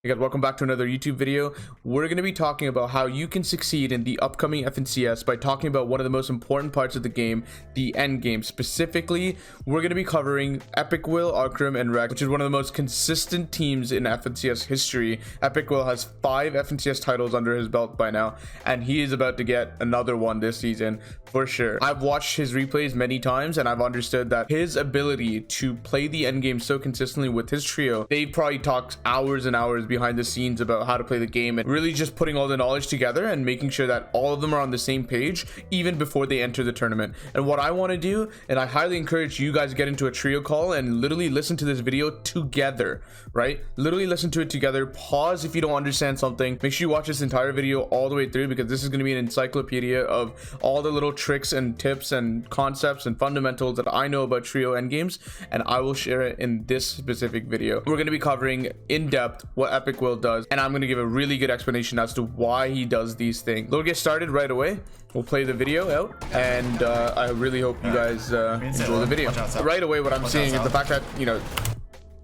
Hey guys, welcome back to another YouTube video. We're going to be talking about how you can succeed in the upcoming FNCS by talking about one of the most important parts of the game, the end game. Specifically, we're going to be covering Epikwhale, Arkhram, and Rehx, which is one of the most consistent teams in FNCS history. Epikwhale has 5 FNCS titles under his belt by now, and he is about to get another one this season for sure. I've watched his replays many times, and I've understood that his ability to play the end game so consistently with his trio, they probably talked hours and hours behind the scenes about how to play the game and really just putting all the knowledge together and making sure that all of them are on the same page even before they enter the tournament. And what I want to do, and I highly encourage you guys to get into a trio call and literally listen to this video together, right? Literally listen to it together. Pause if you don't understand something. Make sure you watch this entire video all the way through, because this is going to be an encyclopedia of all the little tricks and tips and concepts and fundamentals that I know about trio endgames, and I will share it in this specific video. We're going to be covering in depth what Epikwhale does, and I'm going to give a really good explanation as to why he does these things. We'll get started right away. We'll play the video out, and I really hope you guys enjoy the video. Right away, what I'm seeing is the fact that, you know,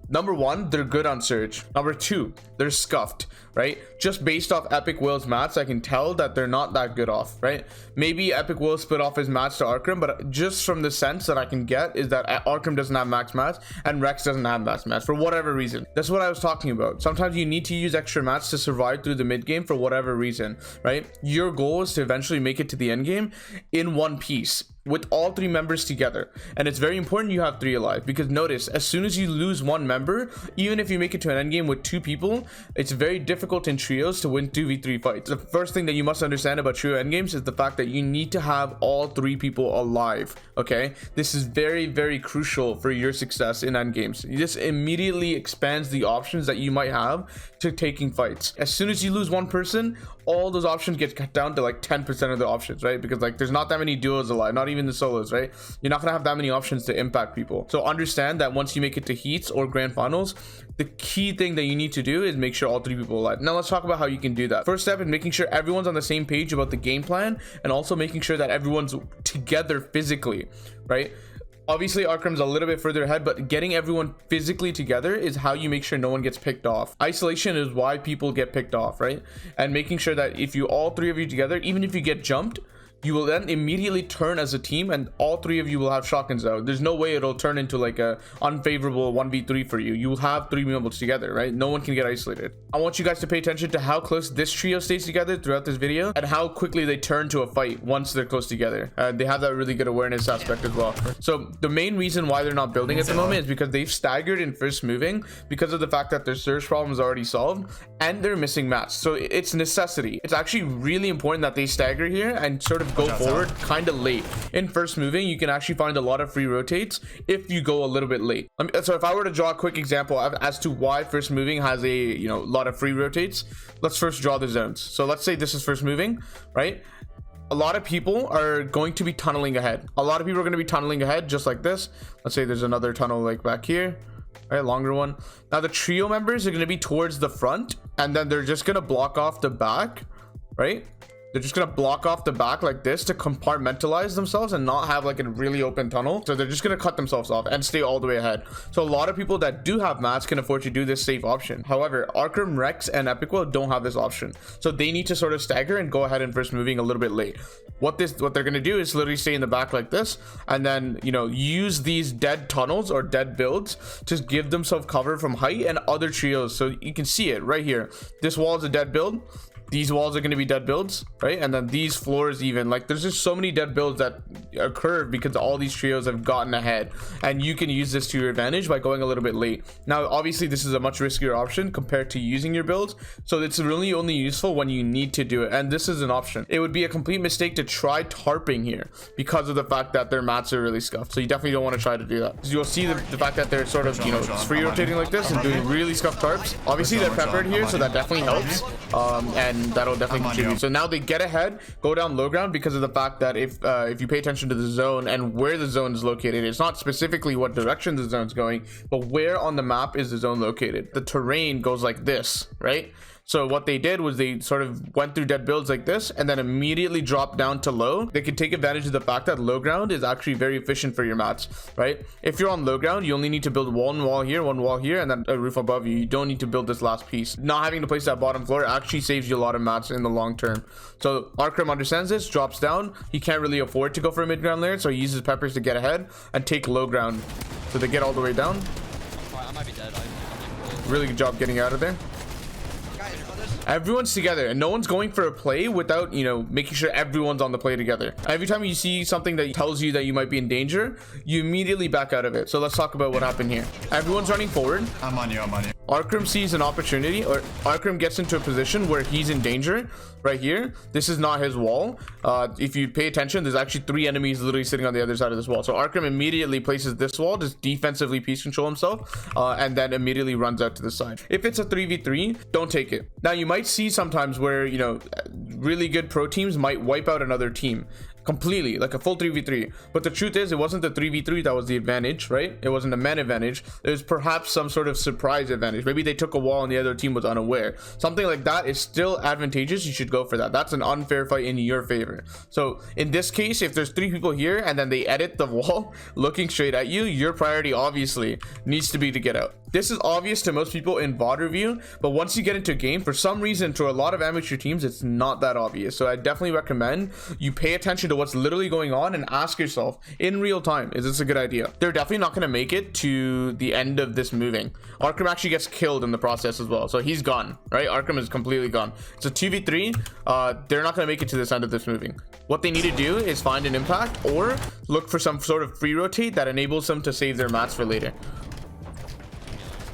number one, they're good on Surge. Number two, they're scuffed, right? Just based off Epikwhale's mats, I can tell that they're not that good off, right? Maybe Epikwhale split off his mats to Arkhram, but just from the sense that I can get is that Arkhram doesn't have max mats and Rehx doesn't have max mats for whatever reason. That's what I was talking about. Sometimes you need to use extra mats to survive through the mid game for whatever reason, right? Your goal is to eventually make it to the end game in one piece, with all 3 members together. And it's very important you have 3 alive, because notice, as soon as you lose 1 member, even if you make it to an end game with 2 people, it's very difficult in trios to win 2v3 fights. The first thing that you must understand about trio endgames is the fact that you need to have all 3 people alive, okay? This is very, very crucial for your success in endgames. This immediately expands the options that you might have to taking fights. As soon as you lose 1 person, all those options get cut down to like 10% of the options, right? Because like there's not that many duos alive, not even the solos, right? You're not gonna have that many options to impact people. So understand that once you make it to heats or grand finals, the key thing that you need to do is make sure all 3 people are alive. Now let's talk about how you can do that. First step is making sure everyone's on the same page about the game plan, and also making sure that everyone's together physically, right? Obviously, Arkhram's a little bit further ahead, but getting everyone physically together is how you make sure no one gets picked off. Isolation is why people get picked off, right? And making sure that if you all 3 of you together, even if you get jumped, you will then immediately turn as a team, and all 3 of you will have shotguns out. There's no way it'll turn into like a unfavorable 1v3 for you. You will have 3 members together, right? No one can get isolated. I want you guys to pay attention to how close this trio stays together throughout this video, and how quickly they turn to a fight once they're close together. They have that really good awareness aspect as well. So the main reason why they're not building at the moment is because they've staggered in first moving, because of the fact that their surge problem is already solved, and they're missing mats. So it's necessity. It's actually really important that they stagger here and sort of go forward kind of late. In first moving, you can actually find a lot of free rotates if you go a little bit late. So if I were to draw a quick example as to why first moving has a, you know, lot of free rotates, let's first draw the zones. So let's say this is first moving, right? A lot of people are going to be tunneling ahead. A lot of people are going to be tunneling ahead just like this. Let's say there's another tunnel like back here, right? Longer one. Now the trio members are going to be towards the front, and then they're just going to block off the back, right? They're just gonna block off the back like this to compartmentalize themselves and not have like a really open tunnel. So they're just gonna cut themselves off and stay all the way ahead. So a lot of people that do have mats can afford to do this safe option. However, Arkhram, Rehx, and Epikwhale don't have this option. So they need to sort of stagger and go ahead and first moving a little bit late. What they're gonna do is literally stay in the back like this, and then, you know, use these dead tunnels or dead builds to give themselves cover from height and other trios. So you can see it right here. This wall is a dead build. These walls are going to be dead builds, right? And then these floors, even like there's just so many dead builds that occur because all these trios have gotten ahead, and you can use this to your advantage by going a little bit late. Now obviously this is a much riskier option compared to using your builds, so it's really only useful when you need to do it, and this is an option. It would be a complete mistake to try tarping here because of the fact that their mats are really scuffed. So you definitely don't want to try to do that, because you'll see the fact that they're sort of, you know, free rotating like this and doing really scuffed tarps. Obviously they're peppered here, so that definitely helps, and that'll definitely contribute. So now they get ahead, go down low ground, because of the fact that if you pay attention to the zone and where the zone is located, it's not specifically what direction the zone's going, but where on the map is the zone located. The terrain goes like this, right? So what they did was they sort of went through dead builds like this and then immediately dropped down to low. They could take advantage of the fact that low ground is actually very efficient for your mats, right? If you're on low ground, you only need to build one wall here, and then a roof above you. You don't need to build this last piece. Not having to place that bottom floor actually saves you a lot of mats in the long term. So Arkhram understands this, drops down. He can't really afford to go for a mid ground layer, so he uses peppers to get ahead and take low ground. So they get all the way down. I might be dead. Really good job getting out of there. Everyone's together and no one's going for a play without, you know, making sure everyone's on the play together. Every time you see something that tells you that you might be in danger, you immediately back out of it. So let's talk about what happened here. Everyone's running forward. I'm on you. Arkhram sees an opportunity, or Arkhram gets into a position where he's in danger right here. This is not his wall. If you pay attention, there's actually 3 enemies literally sitting on the other side of this wall. So Arkhram immediately places this wall to defensively piece control himself, and then immediately runs out to the side. If it's a 3v3, don't take it. Now you might see sometimes where, you know, really good pro teams might wipe out another team completely, like a full 3v3, but the truth is it wasn't the 3v3 that was the advantage, right? It wasn't a man advantage. It was perhaps some sort of surprise advantage. Maybe they took a wall and the other team was unaware. Something like that is still advantageous. You should go for that. That's an unfair fight in your favor. So in this case, if there's 3 people here and then they edit the wall looking straight at you, your priority obviously needs to be to get out. This is obvious to most people in VOD review, but once you get into a game, for some reason, to a lot of amateur teams, it's not that obvious. So I definitely recommend you pay attention to what's literally going on and ask yourself in real time, is this a good idea? They're definitely not going to make it to the end of this moving. Arkhram actually gets killed in the process as well. So he's gone, right? Arkhram is completely gone. It's a 2v3. They're not going to make it to this end of this moving. What they need to do is find an impact or look for some sort of free rotate that enables them to save their mats for later.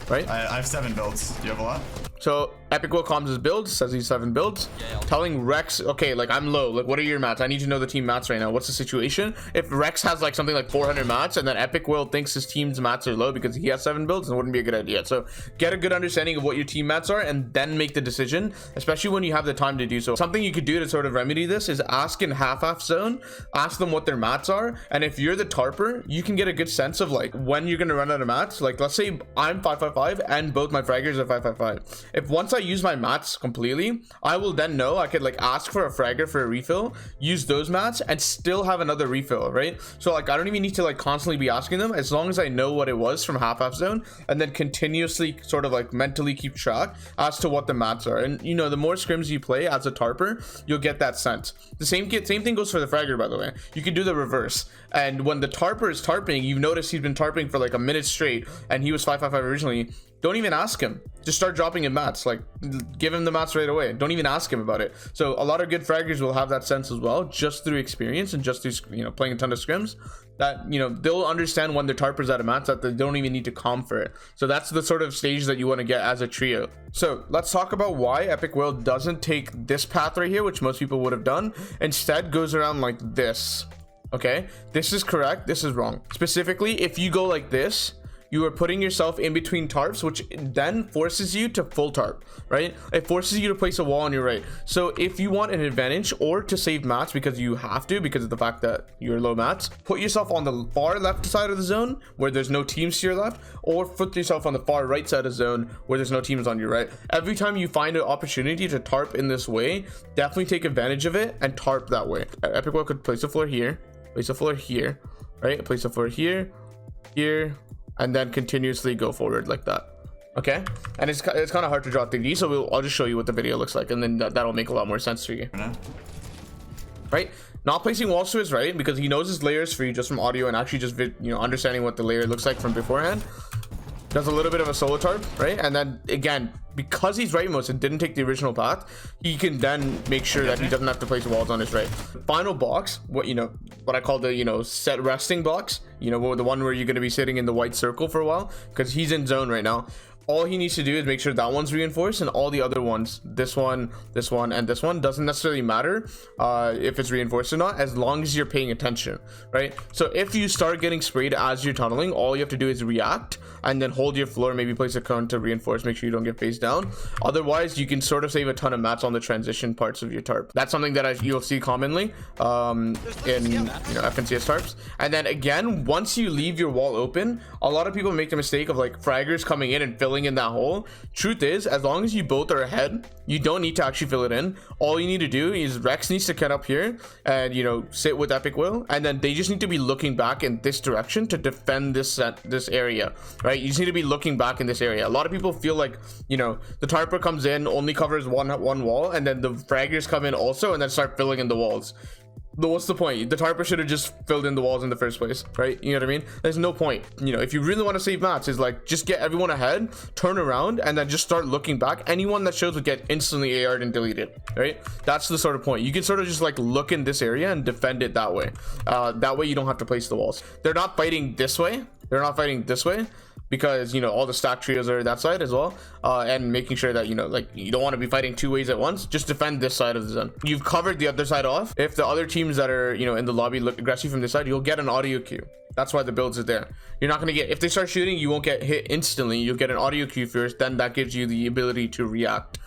Right? I have 7 builds. Do you have a lot? So Epikwhale calms his builds, says he's 7 builds, telling Rehx, okay, like I'm low, like what are your mats? I need to know the team mats right now. What's the situation? If Rehx has like something like 400 mats and then Epikwhale thinks his team's mats are low because he has 7 builds, it wouldn't be a good idea. So get a good understanding of what your team mats are and then make the decision, especially when you have the time to do so. Something you could do to sort of remedy this is ask in half zone, ask them what their mats are, and if you're the tarper, you can get a good sense of like when you're gonna run out of mats. Like let's say I'm 555 and both my fraggers are 555. If once I use my mats completely, I will then know I could like ask for a fragger for a refill, use those mats and still have another refill, right? So like I don't even need to like constantly be asking them, as long as I know what it was from half zone and then continuously sort of like mentally keep track as to what the mats are. And you know, the more scrims you play as a tarper, you'll get that sense. The same thing goes for the fragger, by the way. You can do the reverse, and when the tarper is tarping, you've noticed he's been tarping for like a minute straight and he was 555 originally. Don't even ask him, just start dropping him mats, like give him the mats right away. Don't even ask him about it. So a lot of good fraggers will have that sense as well, just through experience and just through, you know, playing a ton of scrims, that, you know, they'll understand when their tarper's out of mats that they don't even need to comp for it. So that's the sort of stage that you want to get as a trio. So let's talk about why Epikwhale doesn't take this path right here, which most people would have done, instead goes around like this. Okay, this is correct, this is wrong. Specifically, if you go like this, you are putting yourself in between tarps, which then forces you to full tarp, right? It forces you to place a wall on your right. So if you want an advantage or to save mats, because you have to, because of the fact that you're low mats, put yourself on the far left side of the zone where there's no teams to your left, or put yourself on the far right side of the zone where there's no teams on your right. Every time you find an opportunity to tarp in this way, definitely take advantage of it and tarp that way. Epikwhale could place a floor here, place a floor here, right? Place a floor here, here, and then continuously go forward like that. Okay, and it's kind of hard to draw 3D, so I'll just show you what the video looks like, and then that'll make a lot more sense for you. Right, not placing walls to his right because he knows his layer is free just from audio and actually just understanding what the layer looks like from beforehand. Does a little bit of a solo tarp, right? And then again, because he's rightmost and didn't take the original path, he can then make sure that he doesn't have to place walls on his right. Final box, what I call the set resting box, the one where you're going to be sitting in the white circle for a while, because he's in zone right now. All he needs to do is make sure that one's reinforced, and all the other ones, this one, and this one, doesn't necessarily matter if it's reinforced or not, as long as you're paying attention, right? So if you start getting sprayed as you're tunneling, all you have to do is react and then hold your floor, maybe place a cone to reinforce, make sure you don't get face down. Otherwise, you can sort of save a ton of mats on the transition parts of your tarp. That's something that you'll see commonly in FNCS tarps. And then again, once you leave your wall open, a lot of people make the mistake of like fraggers coming in and filling filling in that hole. Truth is, as long as you both are ahead, you don't need to actually fill it in. All you need to do is Rehx needs to get up here and, you know, sit with Epikwhale, and then they just need to be looking back in this direction to defend this area, right? You just need to be looking back in this area. A lot of people feel like, you know, the tarper comes in, only covers one wall, and then the fraggers come in also and then start filling in the walls. What's the point? The tarper should have just filled in the walls in the first place, right? You know what I mean? There's no point. You know, if you really want to save mats, is like just get everyone ahead, turn around, and then just start looking back. Anyone that shows would get instantly AR'd and deleted, right? That's the sort of point. You can sort of just like look in this area and defend it that way. That way you don't have to place the walls. They're not fighting this way. They're not fighting this way, because, you know, all the stack trios are that side as well, and making sure that, you know, like, you don't want to be fighting two ways at once. Just defend this side of the zone. You've covered the other side off. If the other teams that are, you know, in the lobby look aggressive from this side, you'll get an audio cue. That's why the builds are there. You're not going to get, if they start shooting, you won't get hit instantly. You'll get an audio cue first, then that gives you the ability to react.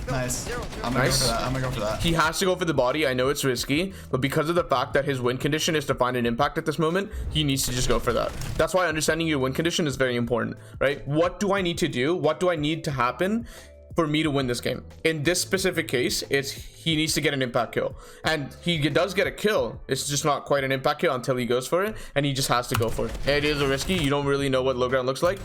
Nice. I'm gonna go for that. I'm gonna go for that. He has to go for the body. I know it's risky, but because of the fact that his win condition is to find an impact at this moment, he needs to just go for that. That's why understanding your win condition is very important, right? What do I need to do? What do I need to happen for me to win this game? In this specific case, it's he needs to get an impact kill, and he does get a kill. It's just not quite an impact kill until he goes for it, and he just has to go for it. It is a risky. You don't really know what low ground looks like.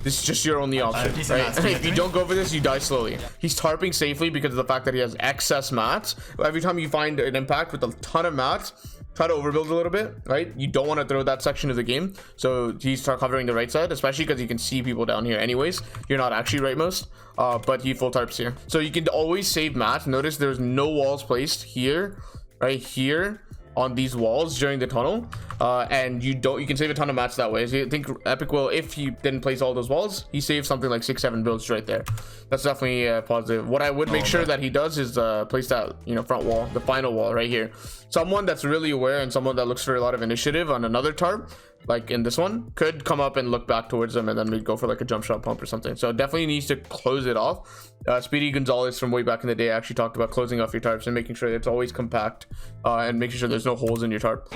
This is just your only option, right? If you don't go for this, you die slowly. He's tarping safely because of the fact that he has excess mats. Every time you find an impact with a ton of mats, try to overbuild a little bit, right? You don't want to throw that section of the game. So he's covering the right side, especially because you can see people down here anyways. You're not actually rightmost, but he full tarps here. So you can always save mats. Notice there's no walls placed here, right here, on these walls during the tunnel, and you can save a ton of mats that way. So I think Epikwhale, if he didn't place all those walls, he saved something like 6-7 builds right there. That's definitely positive. What I would make sure that he does is place that, you know, front wall, the final wall right here. Someone that's really aware and someone that looks for a lot of initiative on another tarp, like in this one, could come up and look back towards them, and then we'd go for like a jump shot pump or something. So it definitely needs to close it off. Speedy Gonzalez from way back in the day actually talked about closing off your tarps and making sure it's always compact, and making sure there's no holes in your tarp.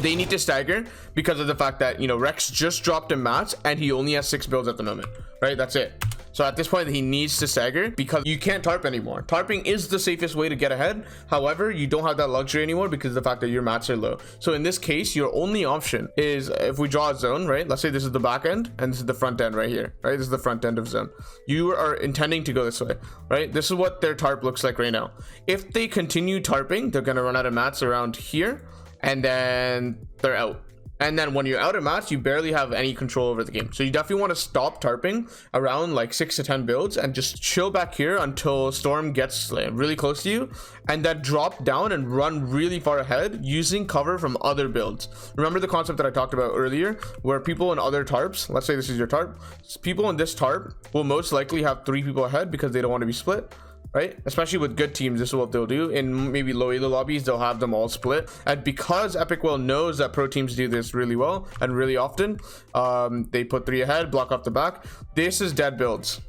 They need to stagger because of the fact that, you know, Rehx just dropped him mats and he only has 6 builds at the moment, right? That's it. So at this point, he needs to stagger because you can't tarp anymore. Tarping is the safest way to get ahead. However, you don't have that luxury anymore because of the fact that your mats are low. So in this case, your only option is, if we draw a zone, right? Let's say this is the back end and this is the front end right here, right? This is the front end of zone. You are intending to go this way, right? This is what their tarp looks like right now. If they continue tarping, they're going to run out of mats around here, and then they're out. And then when you're out of mats, you barely have any control over the game. So you definitely want to stop tarping around like 6 to 10 builds and just chill back here until Storm gets like really close to you, and then drop down and run really far ahead using cover from other builds. Remember the concept that I talked about earlier, where people in other tarps, let's say this is your tarp, people in this tarp will most likely have 3 people ahead because they don't want to be split, right? Especially with good teams, this is what they'll do. In maybe low elo lobbies, they'll have them all split. And because Epikwhale knows that pro teams do this really well and really often, they put 3 ahead, block off the back. This is dead builds,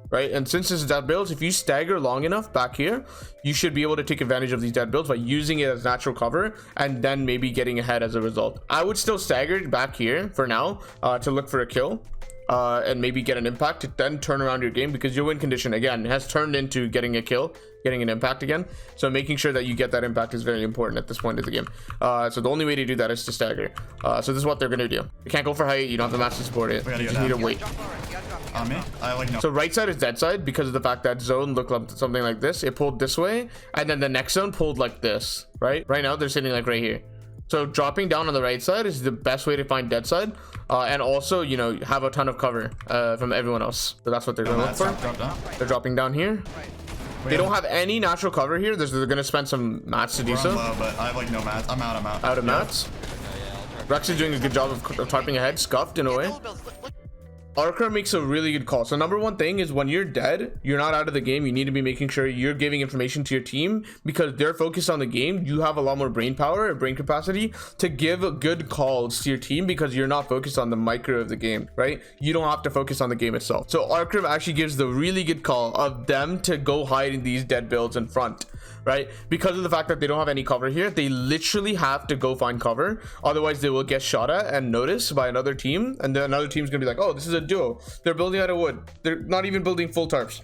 right? And since this is dead builds, if you stagger long enough back here, you should be able to take advantage of these dead builds by using it as natural cover and then maybe getting ahead as a result. I would still stagger back here for now to look for a kill. And maybe get an impact to then turn around your game, because your win condition again has turned into getting a kill, getting an impact again. So making sure that you get that impact is very important at this point of the game. So the only way to do that is to stagger. So this is what they're gonna do. You can't go for height, you don't have the match to support it, you just need to wait. On me? So right side is dead side because of the fact that zone looked like something like this. It pulled this way, and then the next zone pulled like this, right? Right now they're sitting like right here. So dropping down on the right side is the best way to find dead side, and also, you know, have a ton of cover from everyone else. So that's what they're going to look for. They're dropping down here. They don't have any natural cover here. They're going to spend some mats to do so. Low, but I have like no mats. I'm out. Out of mats. Rehx is doing a good job of tarping ahead, scuffed in a way. Arkhram makes a really good call. So number one thing is, when you're dead, you're not out of the game. You need to be making sure you're giving information to your team, because they're focused on the game. You have a lot more brain power or brain capacity to give good calls to your team because you're not focused on the micro of the game, right? You don't have to focus on the game itself. So Arkhram actually gives the really good call of them to go hide in these dead builds in front. right? Because of the fact that they don't have any cover here, they literally have to go find cover. Otherwise, they will get shot at and noticed by another team. And then another team's gonna be like, oh, this is a duo. They're building out of wood. They're not even building full tarps.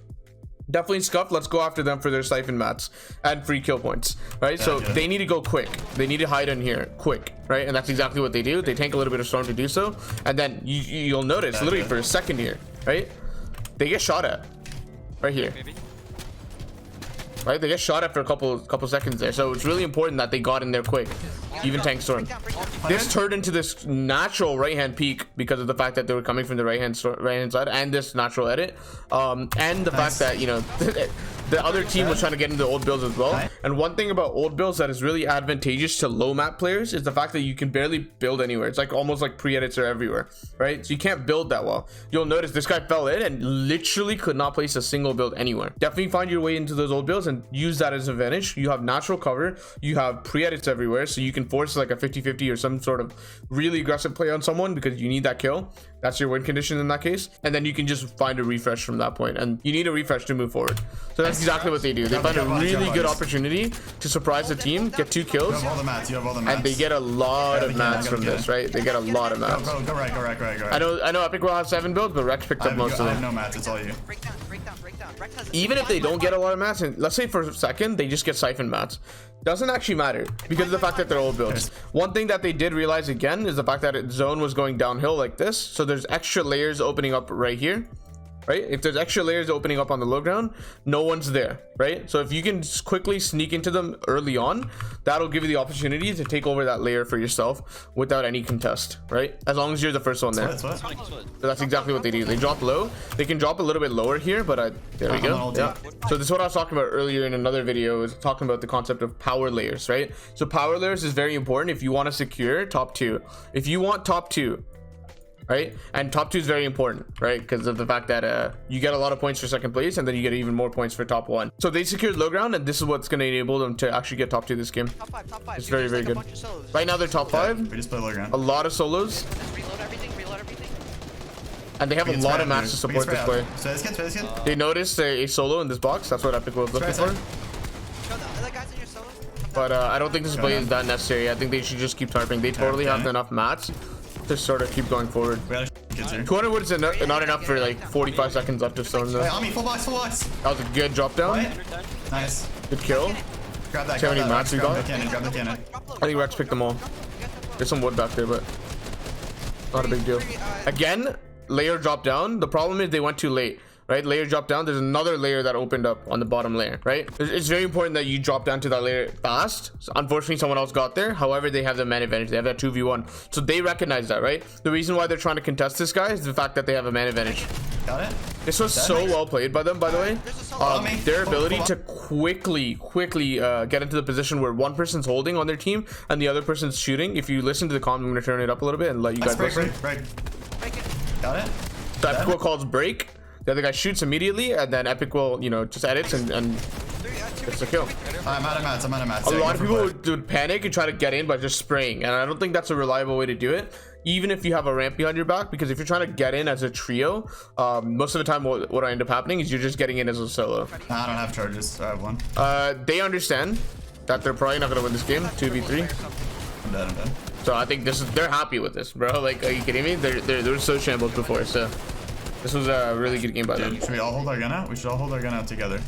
Definitely scuffed. Let's go after them for their siphon mats and free kill points, right? So they need to go quick. They need to hide in here quick, right? And that's exactly what they do. They tank a little bit of storm to do so, and then you'll notice literally for a second here, right? They get shot at right here, right? They get shot at for a couple seconds there. So it's really important that they got in there quick. Even tank storm. This turned into this natural right hand peek because of the fact that they were coming from the right hand side, and this natural edit, and the fact that, you know, the other team was trying to get into old builds as well. And one thing about old builds that is really advantageous to low map players is the fact that you can barely build anywhere. It's like almost like pre-edits are everywhere, right? So you can't build that well. You'll notice this guy fell in and literally could not place a single build anywhere. Definitely find your way into those old builds and use that as an advantage. You have natural cover, you have pre-edits everywhere, so you can force like a 50-50 or some sort of really aggressive play on someone because you need that kill. That's your win condition in that case, and then you can just find a refresh from that point, and you need a refresh to move forward. So that's exactly what they do. They find a really good opportunity to surprise the team, get 2 kills, you have all the mats. And they get a lot of mats from this, right? They get a lot of mats. Go right. I know Epikwhale has 7 builds, but Rehx picked up most of them. I have no mats, it's all you. Even if they don't get a lot of mats, and let's say for a second they just get siphon mats, doesn't actually matter because of the fact that they're old builds. One thing that they did realize again is the fact that zone was going downhill like this, so there's extra layers opening up right here, right? If there's extra layers opening up on the low ground, no one's there, right? So if you can quickly sneak into them early on, that'll give you the opportunity to take over that layer for yourself without any contest, right? As long as you're the first one there. So that's exactly what they do. They drop low. They can drop a little bit lower here, but there we go. Yeah. So this is what I was talking about earlier in another video, is talking about the concept of power layers, right? So power layers is very important if you want to secure top 2. If you want top 2, right? And top 2 is very important, right? Because of the fact that you get a lot of points for second place, and then you get even more points for top 1. So they secured low ground, and this is what's going to enable them to actually get top 2 this game. Top five. It's very, very good. Right now they're top 5. We just play low ground. A lot of solos. Reload everything. And they have a lot of mats to support this play. They noticed a solo in this box. That's what Epikwhale was looking for. But I don't think this play is that necessary. I think they should just keep tarping. They totally have enough mats to sort of keep going forward. 200 wood is not enough for like 45 seconds left of stone though. Full box. That was a good drop down. Nice. Good kill. Grab that. See how many mats we got? Grab the cannon. I think Rehx picked them all. There's some wood back there, but not a big deal. Again, layer drop down. The problem is they went too late, right? Layer drop down. There's another layer that opened up on the bottom layer, right? It's very important that you drop down to that layer fast. So unfortunately, someone else got there. However, they have the man advantage. They have that 2v1. So they recognize that, right? The reason why they're trying to contest this guy is the fact that they have a man advantage. Got it. This was so well played by them, by the way. Their ability to quickly get into the position where one person's holding on their team and the other person's shooting. If you listen to the comm, I'm going to turn it up a little bit and let you guys listen. Break. Got it. So Epikwhale calls break. The other guy shoots immediately, and then Epikwhale, you know, just edits and gets the kill. I'm out of mats. A lot of people would panic and try to get in by just spraying, and I don't think that's a reliable way to do it, even if you have a ramp behind your back, because if you're trying to get in as a trio, most of the time what will end up happening is you're just getting in as a solo. I don't have charges. I have one. They understand that they're probably not going to win this game, 2v3. I'm dead. So I think they're happy with this, bro. Like, are you kidding me? They're so shambles before, so this was a really good game by them. Should we all hold our gun out? We should all hold our gun out together.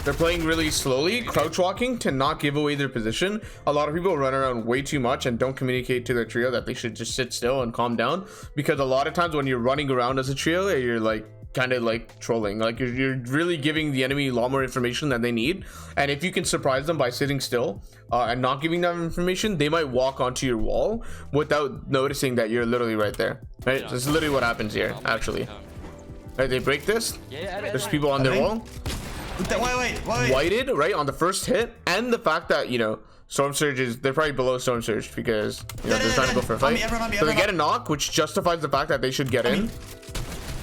They're playing really slowly, crouch walking to not give away their position. A lot of people run around way too much and don't communicate to their trio that they should just sit still and calm down, because a lot of times when you're running around as a trio, you're like kind of like trolling, like you're really giving the enemy a lot more information than they need. And if you can surprise them by sitting still and not giving them information, they might walk onto your wall without noticing that you're literally right there, right? This is literally what happens here, actually. Right, they break this. There's people on their wall. Wait. Whited, right, on the first hit. And the fact that, you know, Storm Surge they're probably below Storm Surge because, you know, they're trying to go for a fight. So they get a knock, which justifies the fact that they should get in.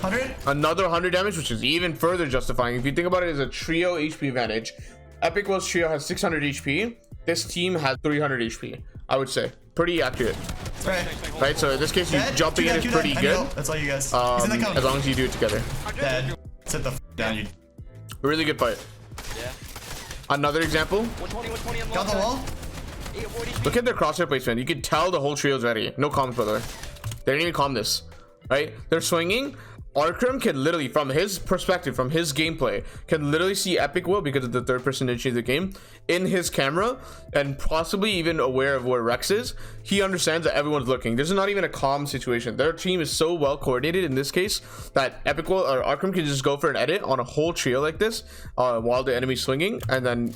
100? Another 100 damage, which is even further justifying. If you think about it as a trio HP advantage, Epikwhale's trio has 600 HP. This team has 300 HP, I would say. Pretty accurate. Right, so in this case, you jumping in is pretty good. That's all you guys. As long as you do it together. Dead. Sit the f down, you. Really good fight. Yeah. Another example. Got the wall. Look at their crosshair placement. You can tell the whole trio's ready. No comms, by the way. They didn't even calm this, right? They're swinging. Arkhram can literally, from his perspective, from his gameplay, can literally see Epikwhale because of the third person nature of the game in his camera, and possibly even aware of where Rehx is. He understands that everyone's looking. There's not even a calm situation. Their team is so well coordinated in this case that Epikwhale or Arkhram can just go for an edit on a whole trio like this while the enemy's swinging, and then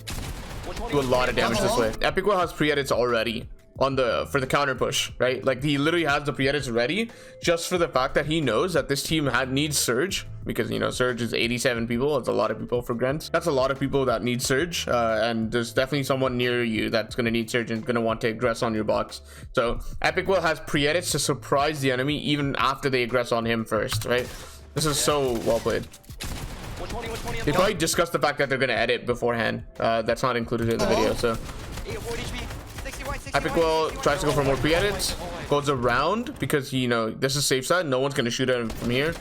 do a lot of damage this way. Epikwhale has pre-edits already on the for the counter push, right? Like he literally has the pre-edits ready just for the fact that he knows that this team needs surge, because you know surge is 87 people. It's a lot of people for grunts. That's a lot of people that need surge, and there's definitely someone near you that's going to need surge and going to want to aggress on your box. So Epikwhale has pre-edits to surprise the enemy even after they aggress on him first, right? This is so well played. They probably discussed the fact that they're going to edit beforehand. That's not included in the video. So Epikwhale tries to go for more pre-edits, goes around because you know this is safe side. No one's going to shoot at him from here.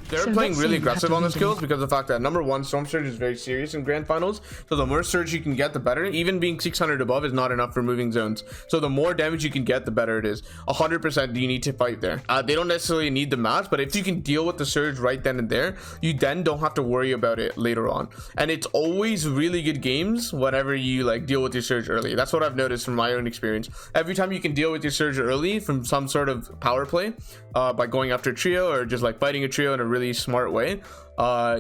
They're playing really aggressive on those kills because of the fact that number one, Storm Surge is very serious in grand finals. So the more surge you can get, the better. Even being 600 above is not enough for moving zones. So the more damage you can get, the better it is. 100% you need to fight there. They don't necessarily need the match, but if you can deal with the surge right then and there, you then don't have to worry about it later on. And it's always really good games whenever you like deal with your surge early. That's what I've noticed from my own experience. Every time you can deal with your surge early from some sort of power play, by going after a trio or just like fighting a trio in a really smart way,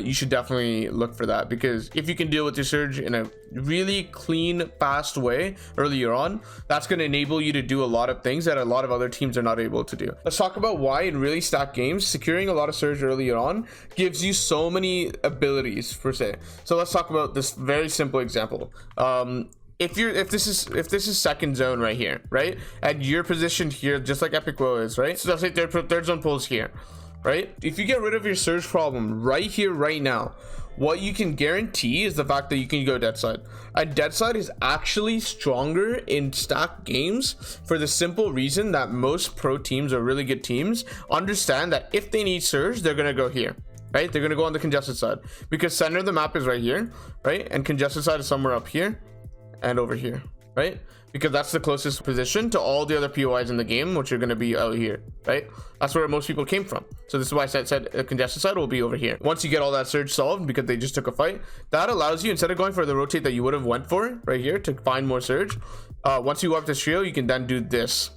you should definitely look for that, because if you can deal with your surge in a really clean, fast way earlier on, that's going to enable you to do a lot of things that a lot of other teams are not able to do. Let's talk about why in really stacked games securing a lot of surge earlier on gives you so many abilities per se. So let's talk about this very simple example. If this is second zone right here, right, and you're positioned here just like Epikwhale is, right? So let's say third zone pulls here, right? If you get rid of your surge problem right here, right now, what you can guarantee is the fact that you can go dead side. And dead side is actually stronger in stacked games for the simple reason that most pro teams or really good teams understand that if they need surge, they're gonna go here. Right? They're gonna go on the congested side because center of the map is right here, right? And congested side is somewhere up here and over here, right? Because that's the closest position to all the other POIs in the game, which are going to be out here, right? That's where most people came from. So this is why I said a congested side will be over here. Once you get all that surge solved because they just took a fight, that allows you, instead of going for the rotate that you would have went for right here to find more surge, once you go up this trio, you can then do this.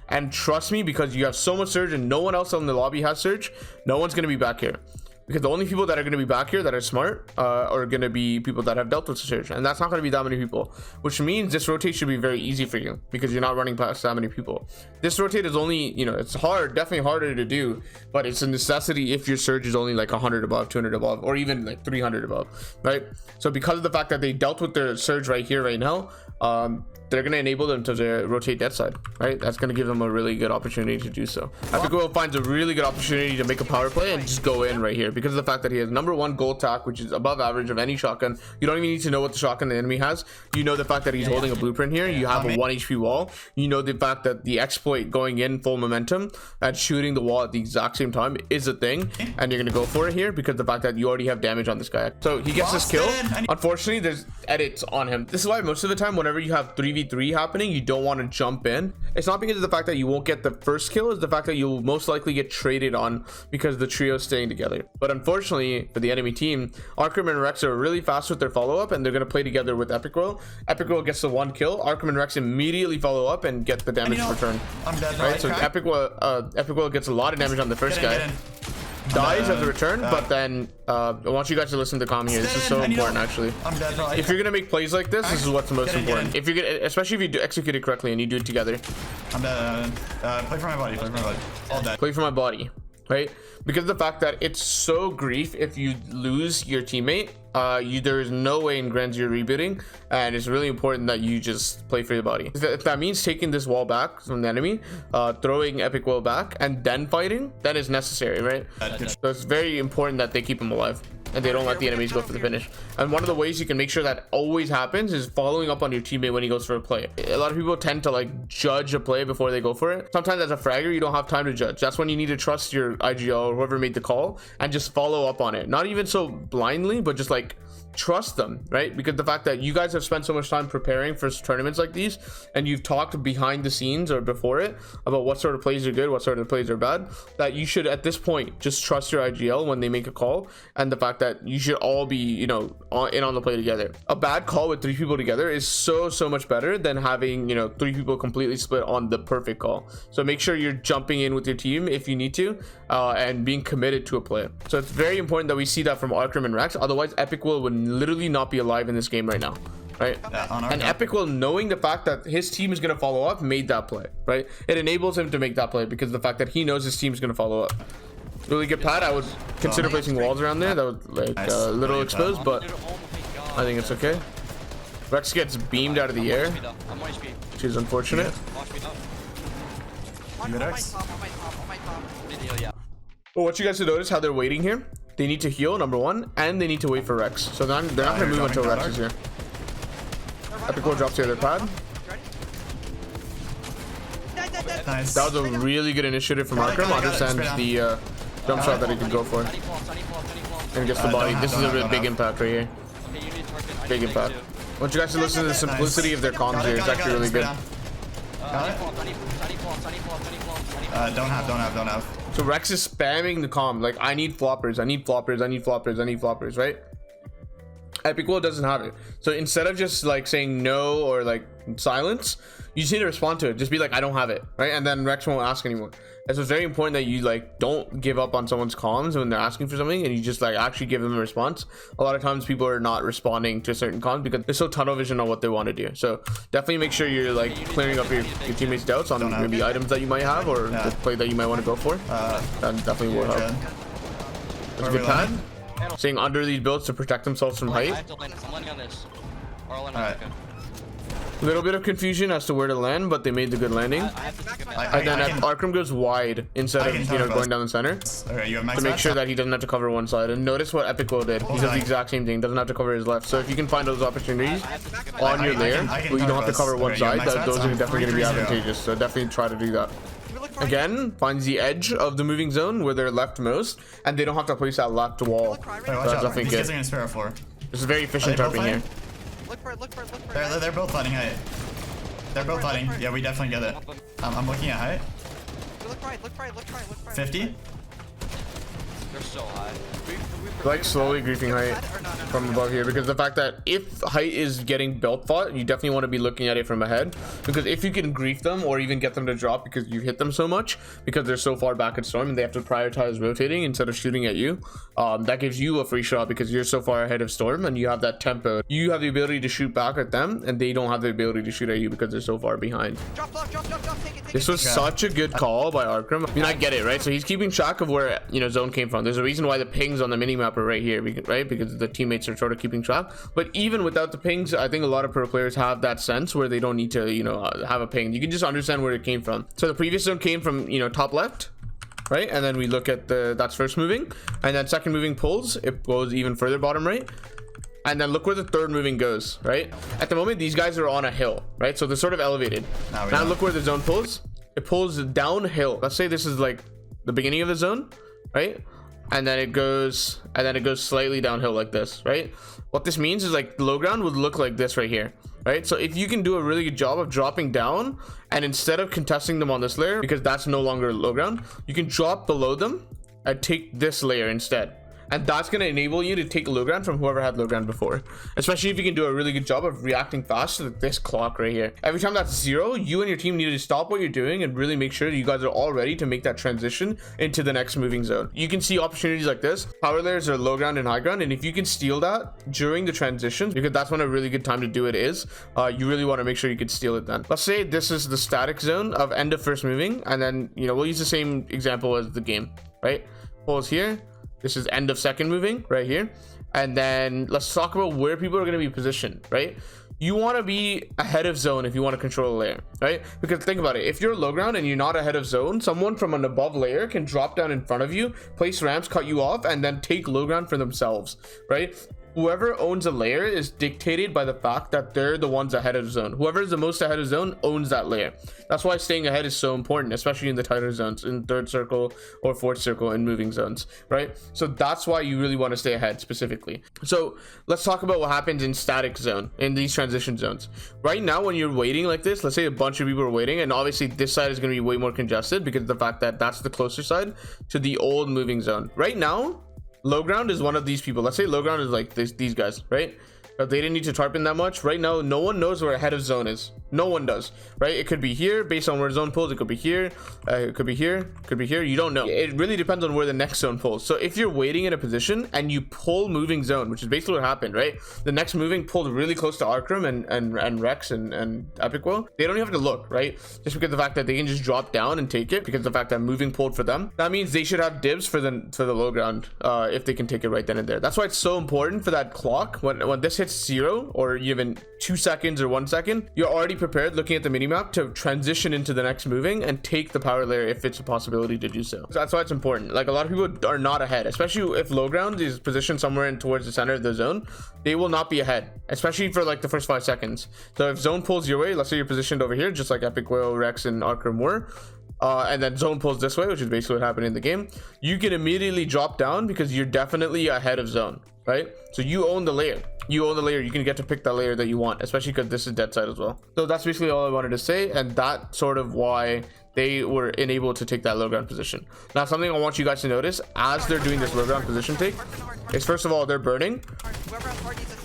And trust me, because you have so much surge and no one else in the lobby has surge, no one's going to be back here. Because the only people that are going to be back here that are smart are going to be people that have dealt with surge, and that's not going to be that many people, which means this rotate should be very easy for you because you're not running past that many people. This rotate is only, you know, it's hard, definitely harder to do, but it's a necessity if your surge is only like 100 above, 200 above, or even like 300 above, right? So because of the fact that they dealt with their surge right here, right now, they're going to enable them to rotate that side, right? That's going to give them a really good opportunity to do so. Epikwhale finds a really good opportunity to make a power play and just go in right here because of the fact that he has number one gold attack, which is above average of any shotgun. You don't even need to know what the shotgun the enemy has. You know the fact that he's holding a blueprint here. You have a 1 HP wall. You know the fact that the exploit going in full momentum and shooting the wall at the exact same time is a thing, and you're going to go for it here because of the fact that you already have damage on this guy. So he gets this kill. Unfortunately, there's edits on him. This is why most of the time whenever you have 3v3 happening, you don't want to jump in. It's not because of the fact that you won't get the first kill, it's the fact that you'll most likely get traded on because the trio is staying together. But unfortunately for the enemy team, Arkhram and Rehx are really fast with their follow-up, and they're going to play together with Epikwhale. Epikwhale gets the one kill. Arkhram and Rehx immediately follow up and get the damage return. I'm dead, right? So Epikwhale gets a lot of damage on the first guy. Dies as a return, but then I want you guys to listen to the comment here. This is so important, actually. I'm dead, bro. If you're gonna make plays like this, this is what's the most important. If you get, especially if you do execute it correctly and you do it together. I'm dead. Play for my body. Play for my body. All dead. Play for my body, right? Because of the fact that it's so grief if you lose your teammate. There is no way in Grands you're rebooting, and it's really important that you just play for your body. If that means taking this wall back from the enemy, throwing Epikwhale back, and then fighting, that is necessary, right? So it's very important that they keep him alive and they don't let the enemies go for the finish. And one of the ways you can make sure that always happens is following up on your teammate when he goes for a play. A lot of people tend to like judge a play before they go for it. Sometimes as a fragger, you don't have time to judge. That's when you need to trust your IGL or whoever made the call and just follow up on it. Not even so blindly, but just like trust them, right? Because the fact that you guys have spent so much time preparing for tournaments like these, and you've talked behind the scenes or before it about what sort of plays are good, what sort of plays are bad, that you should at this point just trust your IGL when they make a call, and the fact that you should all be, you know, in on the play together. A bad call with 3 people together is so much better than having, you know, 3 people completely split on the perfect call. So make sure you're jumping in with your team if you need to, and being committed to a play. So it's very important that we see that from Arkhram and Rehx. Otherwise, Epikwhale would literally not be alive in this game right now, right? And Epikwhale, knowing the fact that his team is going to follow up, made that play, right? It enables him to make that play because of the fact that he knows his team is going to follow up. Really good pad. I would consider placing walls around there. That was like a little exposed, but I think it's okay. Rehx gets beamed out of the air, which is unfortunate. Well, what you guys should notice how they're waiting here. They need to heal, number 1, and they need to wait for Rehx. So they're not going to move until Rehx is here. Epikwhale drops the other pad. Nice. That was a really good initiative from Arkhram. Understands the jump shot that he could go for. And gets the body. This is a big impact right here. Big impact. I want you guys to listen to the simplicity of their comms here. It's actually really good. Don't have. So Rehx is spamming the comm. Like, I need floppers, I need floppers, I need floppers, I need floppers, right? Epikwhale doesn't have it. So instead of just like saying no or like silence, you just need to respond to it. Just be like, I don't have it, right? And then Rehx won't ask anymore. And so it's very important that you like don't give up on someone's comms when they're asking for something, and you just like actually give them a response. A lot of times people are not responding to certain comms because they're so tunnel vision on what they want to do. So definitely make sure you're like clearing up your teammates' doubts on maybe items that you might have or the play that you might want to go for. That definitely will help. That's a good pad. Staying under these builds to protect themselves from height. I'm landing on this. Alright. A little bit of confusion as to where to land, but they made the good landing. And then Arkhram goes wide instead of, you know, going down the center to make sure that he doesn't have to cover one side. And notice what Epikwhale did. He does the exact same thing. Doesn't have to cover his left. So if you can find those opportunities on your layer where you don't have to cover one side, those are definitely going to be advantageous. So definitely try to do that. Again, finds the edge of the moving zone where they're left most, and they don't have to place that left wall. That's definitely good. This is very efficient tarping here. Look for it. They're both fighting height. They're both fighting. Yeah, we definitely get it. I'm looking at height. Look right. 50. They're so high. Like slowly griefing height from above here, because the fact that if height is getting belt fought, you definitely want to be looking at it from ahead, because if you can grief them or even get them to drop because you hit them so much because they're so far back at storm and they have to prioritize rotating instead of shooting at you, that gives you a free shot because you're so far ahead of storm and you have that tempo. You have the ability to shoot back at them and they don't have the ability to shoot at you because they're so far behind. Drop. Take it. This was such a good call by Arkhram. I mean, I get it, right? So he's keeping track of where, you know, zone came from. There's a reason why the pings on the minimap are right here, right? Because the teammates are sort of keeping track. But even without the pings, I think a lot of pro players have that sense where they don't need to, you know, have a ping. You can just understand where it came from. So the previous zone came from, you know, top left, right? And then we look at that's first moving, and then second moving pulls, it goes even further bottom right. And then look where the third moving goes, right? At the moment, these guys are on a hill, right? So they're sort of elevated. Now look where the zone pulls. It pulls downhill. Let's say this is like the beginning of the zone, right? And then it goes slightly downhill like this, right? What this means is like low ground would look like this right here, right? So if you can do a really good job of dropping down, and instead of contesting them on this layer, because that's no longer low ground, you can drop below them and take this layer instead. And that's going to enable you to take low ground from whoever had low ground before, especially if you can do a really good job of reacting fast to this clock right here. Every time that's 0, you and your team need to stop what you're doing and really make sure that you guys are all ready to make that transition into the next moving zone. You can see opportunities like this. Power layers are low ground and high ground, and if you can steal that during the transitions, because that's when a really good time to do it is, you really want to make sure you can steal it then. Let's say this is the static zone of end of first moving, and then, you know, we'll use the same example as the game, right? Pulls here. This is end of second moving right here. And then let's talk about where people are going to be positioned, right? You want to be ahead of zone if you want to control a layer, right? Because think about it. If you're low ground and you're not ahead of zone, someone from an above layer can drop down in front of you, place ramps, cut you off, and then take low ground for themselves, right? Whoever owns a layer is dictated by the fact that they're the ones ahead of zone. Whoever is the most ahead of zone owns that layer. That's why staying ahead is so important, especially in the tighter zones, in third circle or fourth circle and moving zones, right? So that's why you really want to stay ahead specifically. So let's talk about what happens in static zone, in these transition zones. Right now, when you're waiting like this, let's say a bunch of people are waiting, and obviously this side is going to be way more congested because of the fact that that's the closer side to the old moving zone. Right now, low ground is one of these people. Let's say low ground is like these guys, right? But they didn't need to tarp in that much. Right now, no one knows where ahead of zone is. No one does, right? It could be here based on where zone pulls. It could be here. It could be here. It could be here. You don't know. It really depends on where the next zone pulls. So if you're waiting in a position and you pull moving zone, which is basically what happened, right? The next moving pulled really close to Arkhram and Rehx and Epikwhale. They don't even have to look, right? Just because of the fact that they can just drop down and take it because of the fact that moving pulled for them. That means they should have dibs for the low ground if they can take it right then and there. That's why it's so important for that clock. When this hits 0 or even 2 seconds or 1 second, you're already prepared looking at the minimap to transition into the next moving and take the power layer if it's a possibility to do so. That's why it's important. Like, a lot of people are not ahead, especially if low ground is positioned somewhere in towards the center of the zone. They will not be ahead, especially for like the first 5 seconds. So if zone pulls your way, let's say you're positioned over here, just like Epikwhale, Rehx, and Arkhram were, and then zone pulls this way, which is basically what happened in the game, you can immediately drop down because you're definitely ahead of zone, right? So you own the layer. You own the layer. You can get to pick that layer that you want, especially because this is dead side as well. So that's basically all I wanted to say, and that's sort of why they were enabled to take that low ground position. Now, something I want you guys to notice as they're doing this low ground position take is, first of all, they're burning.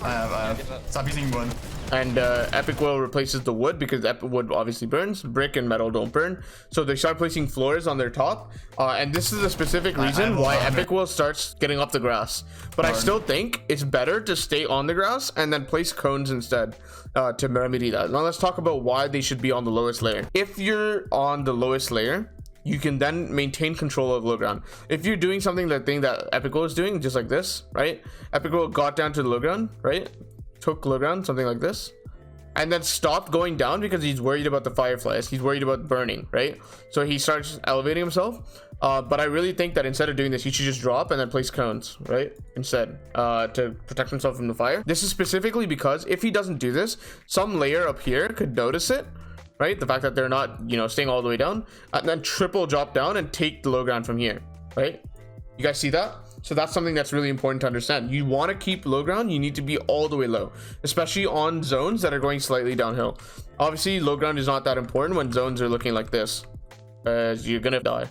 I have. Stop using wood. And Epikwhale replaces the wood because wood obviously burns. Brick and metal don't burn. So they start placing floors on their top. And this is a specific reason why Epikwhale starts getting up the grass. But I still think it's better to stay on the grass and then place cones instead to remedy that. Now let's talk about why they should be on the lowest layer. If you're on the lowest layer, you can then maintain control of low ground. If you're doing something that Epikwhale is doing, just like this, right? Epikwhale got down to the low ground, right? Took low ground, something like this, and then stopped going down because he's worried about the fireflies. He's worried about burning, right? So he starts elevating himself. But I really think that instead of doing this, he should just drop and then place cones, right? Instead, to protect himself from the fire. This is specifically because if he doesn't do this, some layer up here could notice it, right? The fact that they're not, staying all the way down, and then triple drop down and take the low ground from here, right? You guys see that? So that's something that's really important to understand. You want to keep low ground, you need to be all the way low, especially on zones that are going slightly downhill. Obviously, low ground is not that important when zones are looking like this, because you're gonna die.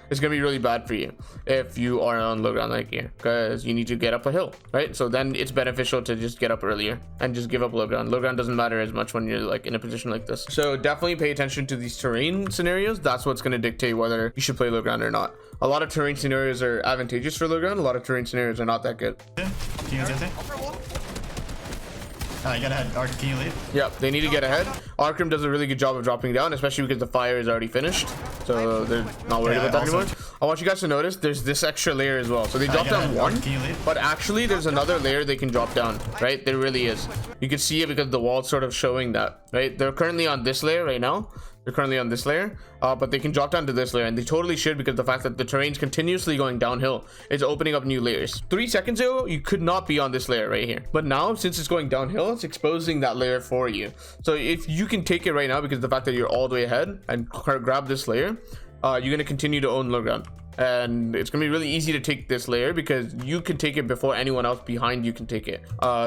It's gonna be really bad for you if you are on low ground like here, because you need to get up a hill, right? So then it's beneficial to just get up earlier and just give up low ground. Low ground doesn't matter as much when you're like in a position like this. So definitely pay attention to these terrain scenarios. That's what's going to dictate whether you should play low ground or not. A lot of terrain scenarios are advantageous for low ground. A lot of terrain scenarios are not that good. Get ahead. Ark, can you leave? Yep, they need to get ahead. Arkhram does a really good job of dropping down, especially because the fire is already finished. So they're not worried about that anymore. I want you guys to notice there's this extra layer as well. So they drop down one, but actually there's another layer they can drop down, right? There really is. You can see it because the wall's sort of showing that, right? They're currently on this layer right now. They're currently on this layer, but they can drop down to this layer, and they totally should, because the fact that the terrain's continuously going downhill is opening up new layers. 3 seconds ago, you could not be on this layer right here, but now since it's going downhill, it's exposing that layer for you. So if you can take it right now, because of the fact that you're all the way ahead, and grab this layer, you're going to continue to own low ground. And it's gonna be really easy to take this layer because you can take it before anyone else behind you can take it.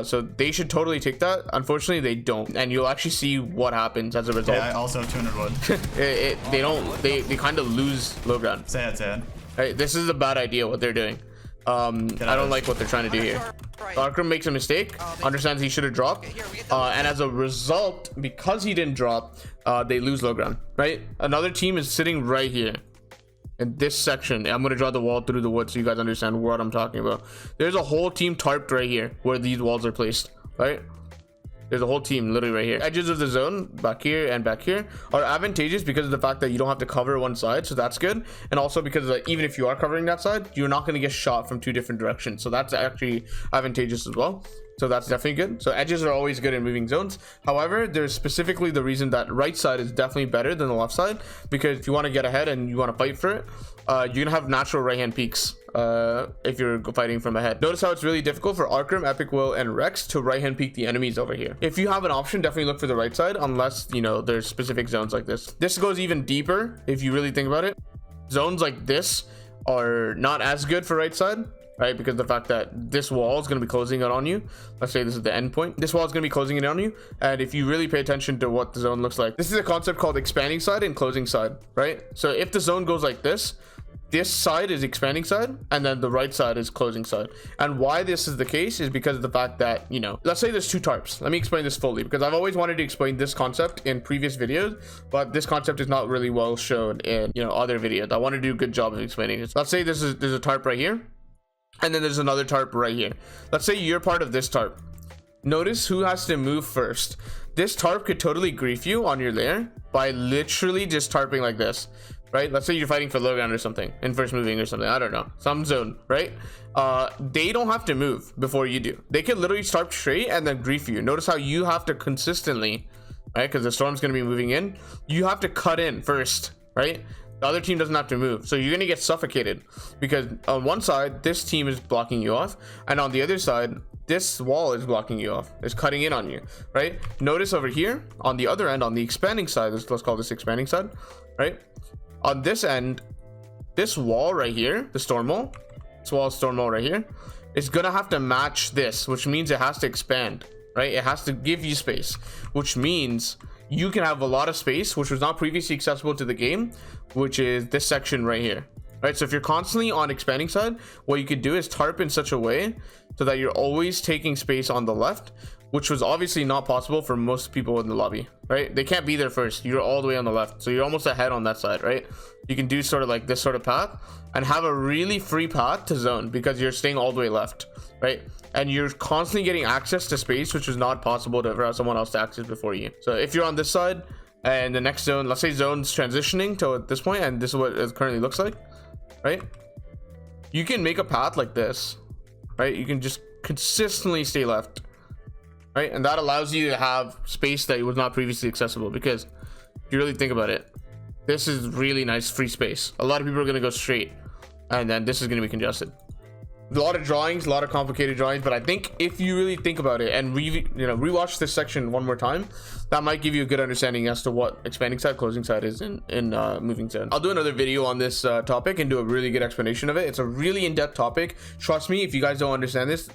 So they should totally take that. Unfortunately, they don't, and you'll actually see what happens as a result. Yeah, I also have 200 wood. They don't. They kind of lose low ground. Sad. Right, this is a bad idea what they're doing. I don't like what they're trying to do here. Arkhram makes a mistake, understands he should have dropped, and as a result, because he didn't drop, they lose low ground. Right, another team is sitting right here. In this section, I'm going to draw the wall through the wood so you guys understand what I'm talking about. There's a whole team tarped right here where these walls are placed, right? There's a whole team literally right here. Edges of the zone back here and back here are advantageous because of the fact that you don't have to cover one side, so that's good. And also because even if you are covering that side, you're not going to get shot from 2 different directions, so that's actually advantageous as well. So that's definitely good. So edges are always good in moving zones. However, there's specifically the reason that right side is definitely better than the left side, because if you want to get ahead and you want to fight for it, you're gonna have natural right hand peaks if you're fighting from ahead. Notice how it's really difficult for Arkhram, Epikwhale, and Rehx to right hand peek the enemies over here. If you have an option, definitely look for the right side, unless you know there's specific zones like this. This goes even deeper if you really think about it. Zones like this are not as good for right side, right? Because the fact that this wall is going to be closing it on you. Let's say this is the end point. This wall is going to be closing it on you. And if you really pay attention to what the zone looks like, this is a concept called expanding side and closing side, right? So if the zone goes like this side is expanding side, and then the right side is closing side. And why this is the case is because of the fact that, you know, let's say there's two tarps. Let me explain this fully, because I've always wanted to explain this concept in previous videos, but this concept is not really well shown in, you know, other videos. I want to do a good job of explaining it. Let's say there's a tarp right here, and then there's another tarp right here. Let's say you're part of this tarp. Notice who has to move first. This tarp could totally grief you on your lair by literally just tarping like this, right? Let's say you're fighting for low ground or something, in first moving or something, I don't know, some zone, right? They don't have to move before you do. They can literally tarp straight and then grief you. Notice how you have to consistently, right? Because the storm's going to be moving in, you have to cut in first, right? The other team doesn't have to move, so you're gonna get suffocated because on one side this team is blocking you off, and on the other side this wall is blocking you off, is cutting in on you, right? Notice over here on the other end, on the expanding side, let's call this expanding side, right? On this end, this wall right here, the storm wall, storm wall right here, is gonna have to match this, which means it has to expand, right? It has to give you space, which means you can have a lot of space, which was not previously accessible to the game, which is this section right here, right? So if you're constantly on expanding side, what you could do is tarp in such a way so that you're always taking space on the left, which was obviously not possible for most people in the lobby, right? They can't be there first. You're all the way on the left, so you're almost ahead on that side, right? You can do sort of like this sort of path and have a really free path to zone because you're staying all the way left, right? And you're constantly getting access to space, which is not possible for someone else to access before you. So if you're on this side and the next zone, let's say zone's transitioning to this point, and this is what it currently looks like, right? You can make a path like this, right? You can just consistently stay left, right? And that allows you to have space that was not previously accessible, because if you really think about it, this is really nice free space. A lot of people are going to go straight, and then this is going to be congested. A lot of drawings, a lot of complicated drawings, but I think if you really think about it and rewatch this section one more time, that might give you a good understanding as to what expanding side, closing side is in moving zone. I'll do another video on this topic and do a really good explanation of it. It's a really in-depth topic. Trust me, if you guys don't understand this,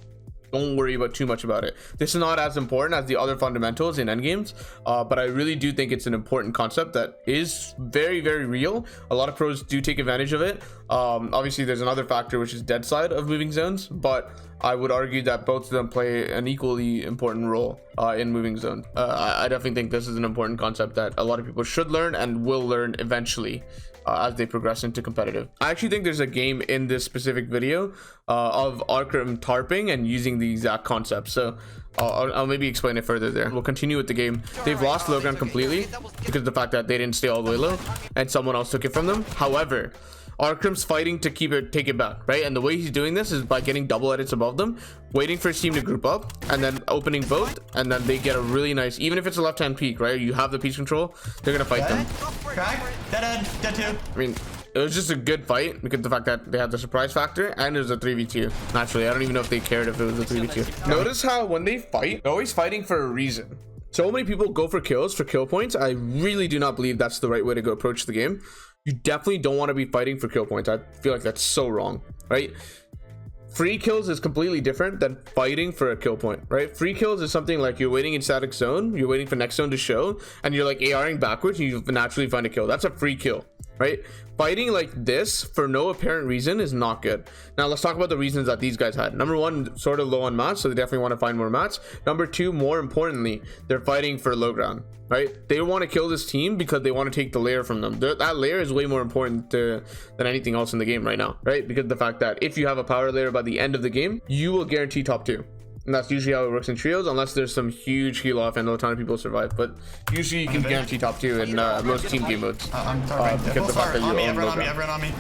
don't worry about too much about it. This is not as important as the other fundamentals in endgames, but I really do think it's an important concept that is very, very real. A lot of pros do take advantage of it. Obviously there's another factor, which is dead side of moving zones, but I would argue that both of them play an equally important role in moving zone. I definitely think this is an important concept that a lot of people should learn and will learn eventually as they progress into competitive. I actually think there's a game in this specific video of Arkhram tarping and using the exact concept, so I'll maybe explain it further there. We'll continue with the game. They've lost low ground completely because of the fact that they didn't stay all the way low and someone else took it from them. However, Arkham's fighting to take it back, right? And the way he's doing this is by getting double edits above them, waiting for his team to group up, and then opening both, and then they get a really nice, even if it's a left-hand peek, right? You have the piece control, they're gonna fight them. Crack, dead end, dead two. I mean, it was just a good fight because of the fact that they had the surprise factor, and it was a 3v2. Naturally, I don't even know if they cared if it was a 3v2. Notice how when they fight, they're always fighting for a reason. So many people go for kills, for kill points. I really do not believe that's the right way to go approach the game. You definitely don't want to be fighting for kill points. I feel like that's so wrong, right? Free kills is completely different than fighting for a kill point, right? Free kills is something like you're waiting in static zone, you're waiting for next zone to show, and you're like ARing backwards and you naturally find a kill. That's a free kill, right? Fighting like this for no apparent reason is not good. Now let's talk about the reasons that these guys had. Number one, sort of low on mats, so they definitely want to find more mats. Number two, more importantly, they're fighting for low ground, right? They want to kill this team because they want to take the layer from them. That layer is way more important than anything else in the game right now, right? Because of the fact that if you have a power layer by the end of the game, you will guarantee top 2. And that's usually how it works in trios, unless there's some huge heal off and a ton of people survive. But usually you can guarantee top 2 in most team game modes. I'm Because the fact that you own low ground. everyone on me.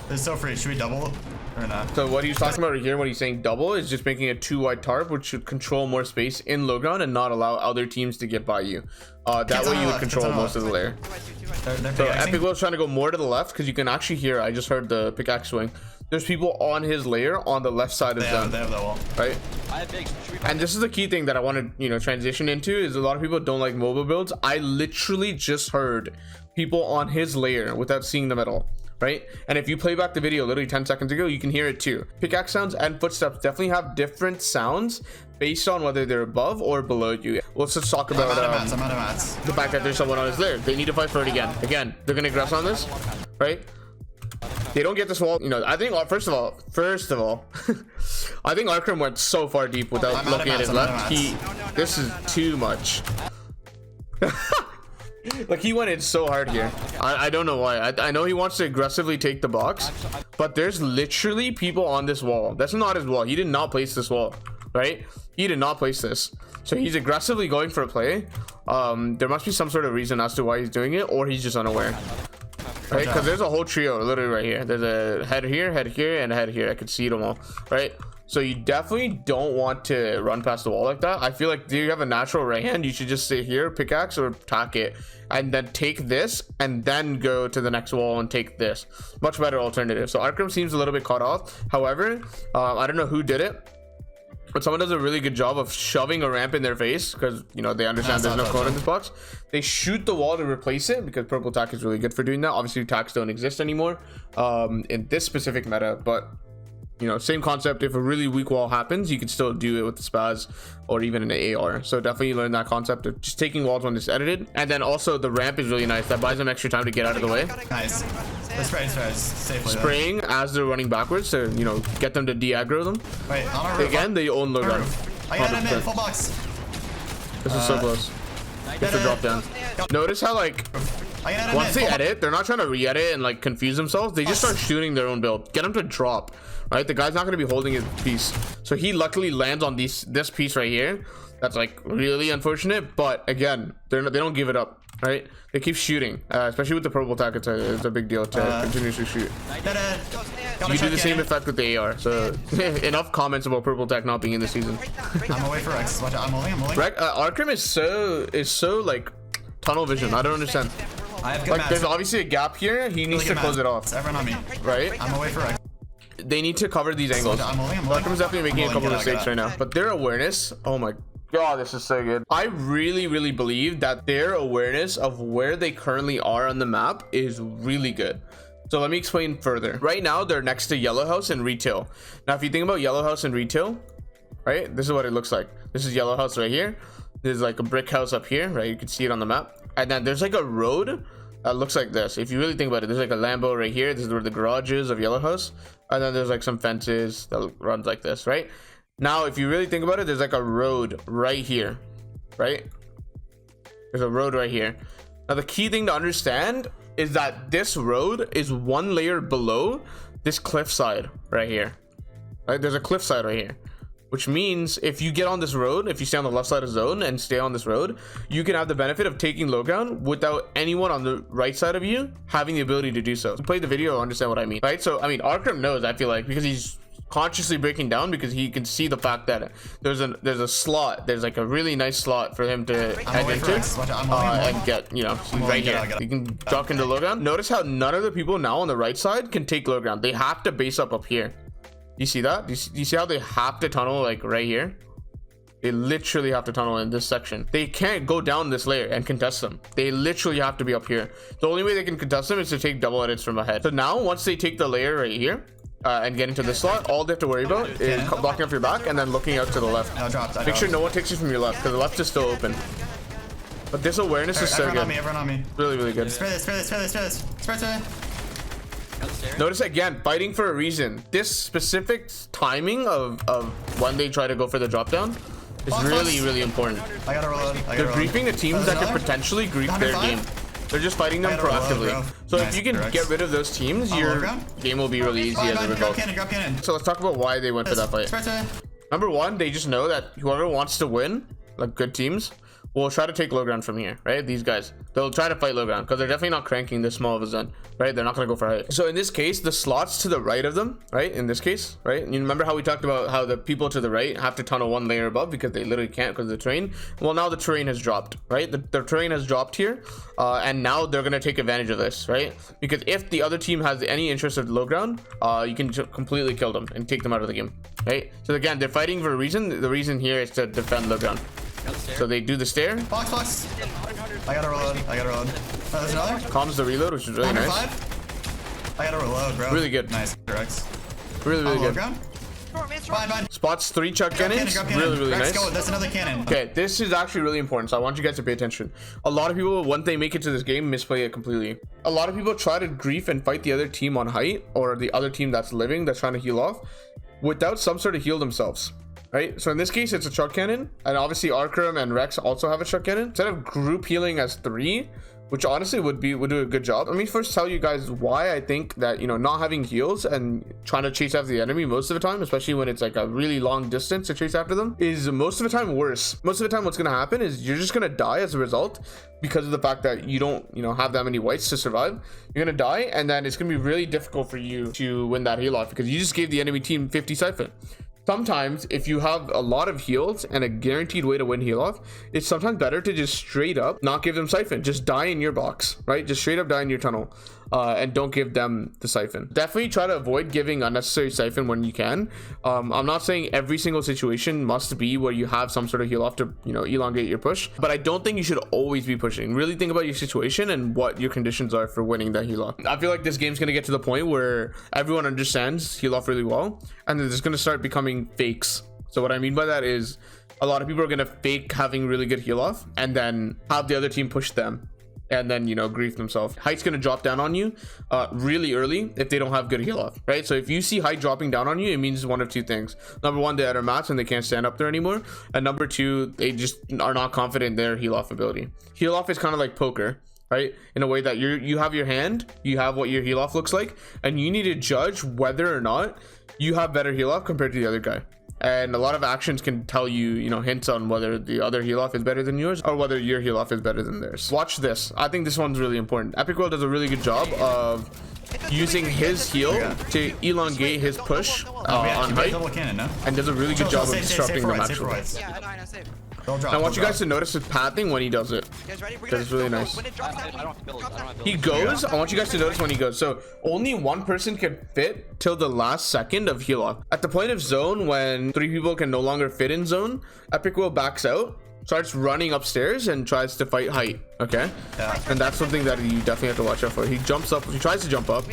It's so free. Should we double or not? So what he's talking about right here, what he's saying double, is just making a 2-wide tarp, which should control more space in low ground and not allow other teams to get by you. That way you would control most of the layer. So Epikwhale's trying to go more to the left because you can actually hear, I just heard the pickaxe swing. there's people on his layer on the left side of them, they have that wall. right? I have big. And this is the key thing that I want to, you know, transition into is a lot of people don't like mobile builds. I literally just heard people on his layer without seeing them at all, right? And if you play back the video literally 10 seconds ago, you can hear it too. Pickaxe sounds and footsteps definitely have different sounds based on whether they're above or below you. Let's just talk about I'm out of mats. the fact that there's someone on his layer. They need to fight for it again. Again, they're gonna aggress on this, right? They don't get this wall, you know. I think first of all I think Arkhram went so far deep without looking at his left. This is too much. Like, he went in so hard here. I don't know why. I know he wants to aggressively take the box, but there's literally people on this wall. That's not his wall. He did not place this wall, right? He did not place this. So he's aggressively going for a play. There must be some sort of reason as to why he's doing it, or he's just unaware, right? Because there's a whole trio literally right here. There's a head here, and a head here. I could see them all, right? So you definitely don't want to run past the wall like that. I feel like, do you have a natural right hand? You should just stay here, pickaxe or tack it, and then take this and then go to the next wall and take this. Much better alternative. So Arkhram seems a little bit caught off. However, I don't know who did it, but someone does a really good job of shoving a ramp in their face because, you know, they understand there's no code in this box. They shoot the wall to replace it because purple tack is really good for doing that. Obviously, tacks don't exist anymore in this specific meta, but you know, same concept. If a really weak wall happens, you can still do it with the spaz or even an AR. So definitely learn that concept of just taking walls when it's edited. And then also the ramp is really nice. That buys them extra time to get out of the way. Nice. Let's spray safely. Spraying as they're running backwards to, you know, get them to de-aggro them. Wait, on our roof. Again, they own low ground. I got him in full box. This is so close. It's a drop down. Notice how, like, once they edit, they're not trying to re-edit and like confuse themselves. They just start shooting their own build. Get him to drop, right? The guy's not going to be holding his piece, so he luckily lands on this piece right here. That's like really unfortunate, but again, they don't give it up, right? They keep shooting, especially with the purple tack. It's a big deal to continuously shoot. You do the same effect with the AR. So enough comments about purple tack not being in the season. I'm away for Rehx. Watch out, I'm holding. Arkhram is so like tunnel vision. I don't understand. I have good like, there's obviously a gap here. He needs to close it off. Everyone on me. Right? I'm away for Rehx. They need to cover these angles. Arkham's definitely making a couple mistakes right now, but their awareness, oh my god, this is so good. I really believe that their awareness of where they currently are on the map is really good. So let me explain further. Right now, they're next to Yellow House and Retail. Now, if you think about Yellow House and Retail, right, this is what it looks like. This is Yellow House right here. There's like a brick house up here, right? You can see it on the map. And then there's like a road that looks like this. If you really think about it, there's like a Lambo right here. This is where the garage is of Yellow House. And then there's like some fences that runs like this, right? Now, if you really think about it, there's like a road right here, right? There's a road right here. Now, the key thing to understand is that this road is one layer below this cliffside right here, right? There's a cliffside right here, which means if you get on this road, if you stay on the left side of zone and stay on this road, you can have the benefit of taking low ground without anyone on the right side of you having the ability to do so. Play the video, understand what I mean, right? So, I mean, Arkhram knows, I feel like, because he's consciously breaking down, because he can see the fact that there's a slot, there's like a really nice slot for him to head into and get, you know, right here. You can duck into low ground. Notice how none of the people now on the right side can take low ground. They have to base up here. You see that? You see how they have to tunnel like right here? They literally have to tunnel in this section. They can't go down this layer and contest them. They literally have to be up here. The only way they can contest them is to take double edits from ahead. So now, once they take the layer right here and get into this slot, all they have to worry about is blocking off your back and then looking out to the left. Make sure no one takes you from your left, because the left is still open. But this awareness is so good. Everyone on me. Really good. Spray this. Notice again, fighting for a reason. This specific timing of when they try to go for the drop down is really important. I gotta reload. They're griefing the teams that could potentially grief their game. They're just fighting them proactively. So if you can get rid of those teams, your game will be really easy as a result. So let's talk about why they went for that fight. Number one, they just know that whoever wants to win, like good teams, will try to take low ground from here, right? These guys, they'll try to fight low ground because they're definitely not cranking this small of a zone, right? They're not going to go for height. So in this case, the slots to the right of them, right? In this case, right? You remember how we talked about how the people to the right have to tunnel one layer above because they literally can't because of the terrain? Well, now the terrain has dropped, right? The terrain has dropped here, and now they're going to take advantage of this, right? Because if the other team has any interest of low ground, you can completely kill them and take them out of the game, right? So again, they're fighting for a reason. The reason here is to defend low ground. So they do the stair. Box. I gotta reload. Oh, there's another. Calms the reload, which is really nice. 5. I gotta reload, bro. Really good. Nice. Rehx. Really good. Fine. Spots 3 chuck cannons. Grab cannon. Really Rehx, nice. go. That's another cannon. Okay, this is actually really important, so I want you guys to pay attention. A lot of people, once they make it to this game, misplay it completely. A lot of people try to grief and fight the other team on height, or the other team that's living, that's trying to heal off, without some sort of heal themselves. Right, so in this case it's a chuck cannon, and obviously Arkhram and Rehx also have a chuck cannon. Instead of group healing as 3, which honestly would do a good job. Let me first tell you guys why I think that, you know, not having heals and trying to chase after the enemy most of the time, especially when it's like a really long distance to chase after them, is most of the time worse. Most of the time what's going to happen is you're just going to die as a result because of the fact that you don't, you know, have that many whites to survive. You're going to die, and then it's going to be really difficult for you to win that heal off because you just gave the enemy team 50 siphon. Sometimes if you have a lot of heals and a guaranteed way to win heal off, it's sometimes better to just straight up not give them siphon. Just die in your box, right? Just straight up die in your tunnel, and don't give them the siphon. Definitely try to avoid giving unnecessary siphon when you can. I'm not saying every single situation must be where you have some sort of heal off to, you know, elongate your push, but I don't think you should always be pushing. Really think about your situation and what your conditions are for winning that heal off. I feel like this game's gonna get to the point where everyone understands heal off really well, and then there's gonna start becoming fakes. So what I mean by that is a lot of people are gonna fake having really good heal off and then have the other team push them and then, you know, grief themselves. Height's gonna drop down on you really early if they don't have good heal off, right? So if you see height dropping down on you, it means one of two things. Number one, they're at a match and they can't stand up there anymore, and number two, they just are not confident in their heal off ability. Heal off is kind of like poker, right? In a way that you have your hand, you have what your heal off looks like, and you need to judge whether or not you have better heal off compared to the other guy. And a lot of actions can tell you, you know, hints on whether the other heal off is better than yours or whether your heal off is better than theirs. Watch this. I think this one's really important. Epikwhale does a really good job of using his heal to elongate his push on height, and does a really good job of disrupting them actually. Yeah, I know, save. I want you guys to notice his pathing when he does it. You guys ready? Because it's really nice. When it drops down, I don't have to build. I don't have to build. He goes. I want you guys to notice when he goes. So only one person can fit till the last second of heal off. At the point of zone, when 3 people can no longer fit in zone, Epikwhale backs out, starts running upstairs, and tries to fight height. Okay, and that's something that you definitely have to watch out for. He jumps up. He tries to jump up.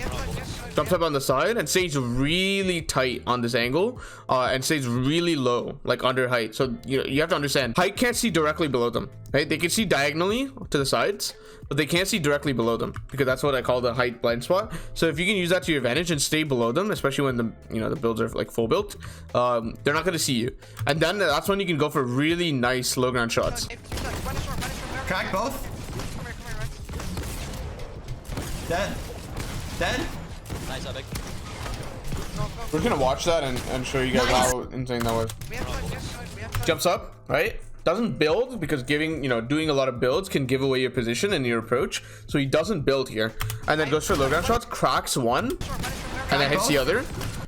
Jumps up on the side and stays really tight on this angle, and stays really low, like under height. So you have to understand, height can't see directly below them, right? They can see diagonally to the sides, but they can't see directly below them, because that's what I call the height blind spot. So if you can use that to your advantage and stay below them, especially when the builds are like full built, they're not going to see you, and then that's when you can go for really nice low ground shots. Crack both. Dead. Nice, Epic. We're gonna watch that and show you guys how insane that was. Jumps up, right? Doesn't build, because doing a lot of builds can give away your position and your approach. So he doesn't build here, and then goes for low ground shots, cracks one, and then hits the other.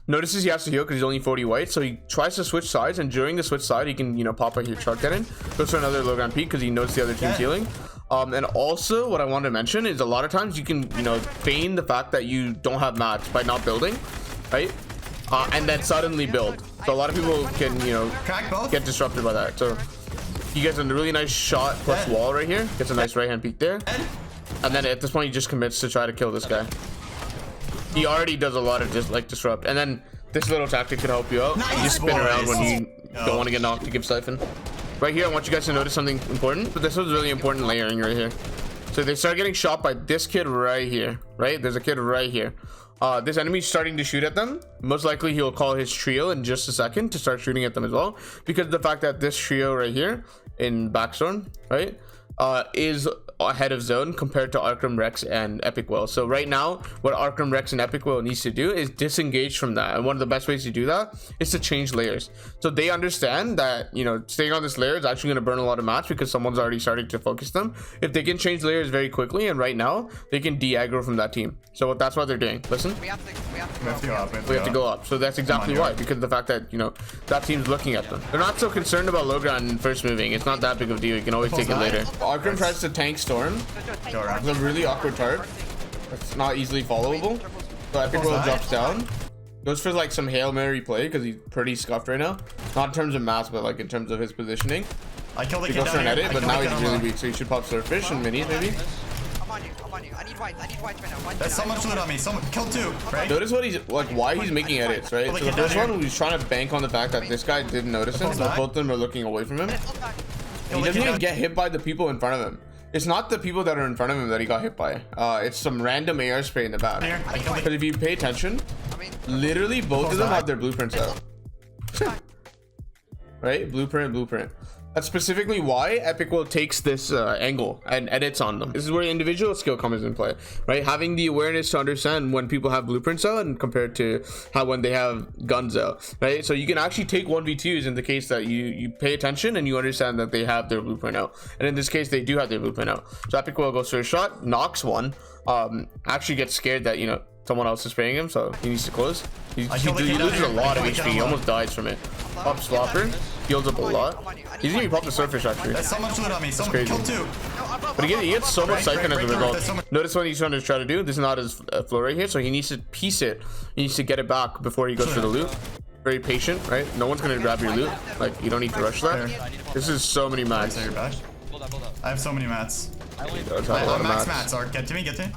Notices he has to heal because he's only 40 white, so he tries to switch sides, and during the switch side, he can pop a huge shot cannon. Goes for another low ground peak because he knows the other team's healing. And also what I want to mention is a lot of times you can feign the fact that you don't have mats by not building, right? And then suddenly build. So a lot of people can get disrupted by that. So he gets a really nice shot plus wall right here, gets a nice right hand peek there, and then at this point he just commits to try to kill this guy. He already does a lot of just like disrupt, and then this little tactic could help you out. You just spin around when you don't want to get knocked to give siphon. Right here, I want you guys to notice something important, but this was really important layering right here. So they start getting shot by this kid right here, right? There's a kid right here. This enemy's starting to shoot at them. Most likely he'll call his trio in just a second to start shooting at them as well, because of the fact that this trio right here in backstorm, right, is ahead of zone compared to Arkhram, Rehx, and Epikwhale. So right now, what Arkhram, Rehx, and Epikwhale needs to do is disengage from that. And one of the best ways to do that is to change layers. So they understand that, you know, staying on this layer is actually going to burn a lot of mats because someone's already started to focus them. If they can change layers very quickly, and right now, they can de-aggro from that team. So that's what they're doing. Listen. We have We have to go up. So that's exactly why, because of the fact that, you know, that team's looking at them. They're not so concerned about low ground first moving. It's not that big of a deal. You can always take it later. Arkhram tries to tank Storm. Go around. It's a really awkward tarp. It's not easily followable. So Epikwhale drops down. Goes for like some Hail Mary play because he's pretty scuffed right now. Not in terms of mass, but like in terms of his positioning. I killed the He kid goes for down an here. edit, but now he's really weak, so he should pop Surfish and minis maybe. I'm on you. I need whites right now. There's so much loot on me. Someone killed 2, right? Notice what he's like, why he's making edits, right? So the first one, he's trying to bank on the fact that this guy didn't notice him, so both of them are looking away from him. He doesn't even get hit by the people in front of him. It's not the people that are in front of him that he got hit by. It's some random AR spray in the back. Because if you pay attention, literally both of them have their blueprints out. Right? Blueprint. That's specifically why Epikwhale takes this angle and edits on them. This is where individual skill comes in play, right? Having the awareness to understand when people have blueprints out and compared to how when they have guns out, right? So you can actually take 1v2s in the case that you pay attention and you understand that they have their blueprint out. And in this case, they do have their blueprint out. So Epikwhale goes for a shot, knocks one, actually gets scared that, you know, someone else is spraying him, so he needs to close. He loses a lot of HP. He almost dies from it. Pop Swapper, heals up a lot. He's gonna pop the Surfish actually. There's so much loot on me. Someone killed 2. But he gets so much Psychon as a result. Notice what he's trying to do. This is not his floor right here, so he needs to piece it. He needs to get it back before he goes for the loot. Very patient, right? No one's gonna grab your loot. Like, you don't need to rush that. This is so many mats. I have so many mats. I have max mats. Get to me. Okay.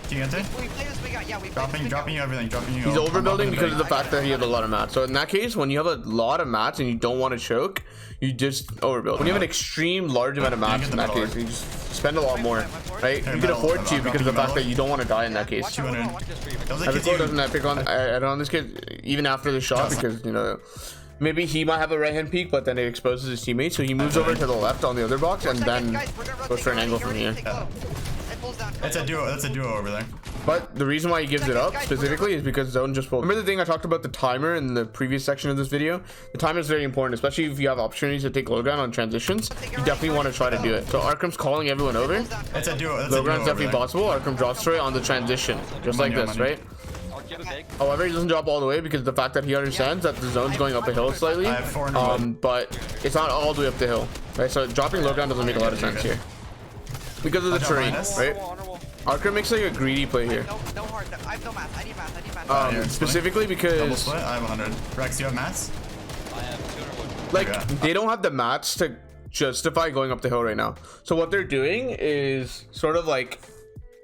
Can you get to me? We play this big guy. Yeah, we Dropping you everything. He's overbuilding because of the fact that he has a lot of mats. So in that case, when you have a lot of mats and you don't want to choke, you just overbuild. When you have an extreme large amount of mats in that case, you just spend a lot more, right? You can afford to because of the fact that you don't want to die in that case. 200. Epikwhale doesn't epic on this kid even after the shot because, you know, maybe he might have a right hand peek, but then it exposes his teammates, so he moves over to the left on the other box and then goes for an angle from here. That's a duo over there. But the reason why he gives it up specifically is because zone just pulled. Remember the thing I talked about, the timer in the previous section of this video? The timer is very important, especially if you have opportunities to take low ground on transitions. You definitely want to try to do it. So Arkhram's calling everyone over. It's a duo. Low ground is definitely possible. Arkhram drops straight on the transition, just like this, right? However, he doesn't drop all the way because of the fact that he understands that the zone's going up a hill slightly. But it's not all the way up the hill, right? So dropping low ground doesn't make a lot of sense here because of the terrain, right? Arkhram makes like a greedy play here. I have no mats. I need mats. Specifically because double split. I have 100. Rehx, you have mats? I have 200. like they don't have the mats to justify going up the hill right now. So what they're doing is sort of like,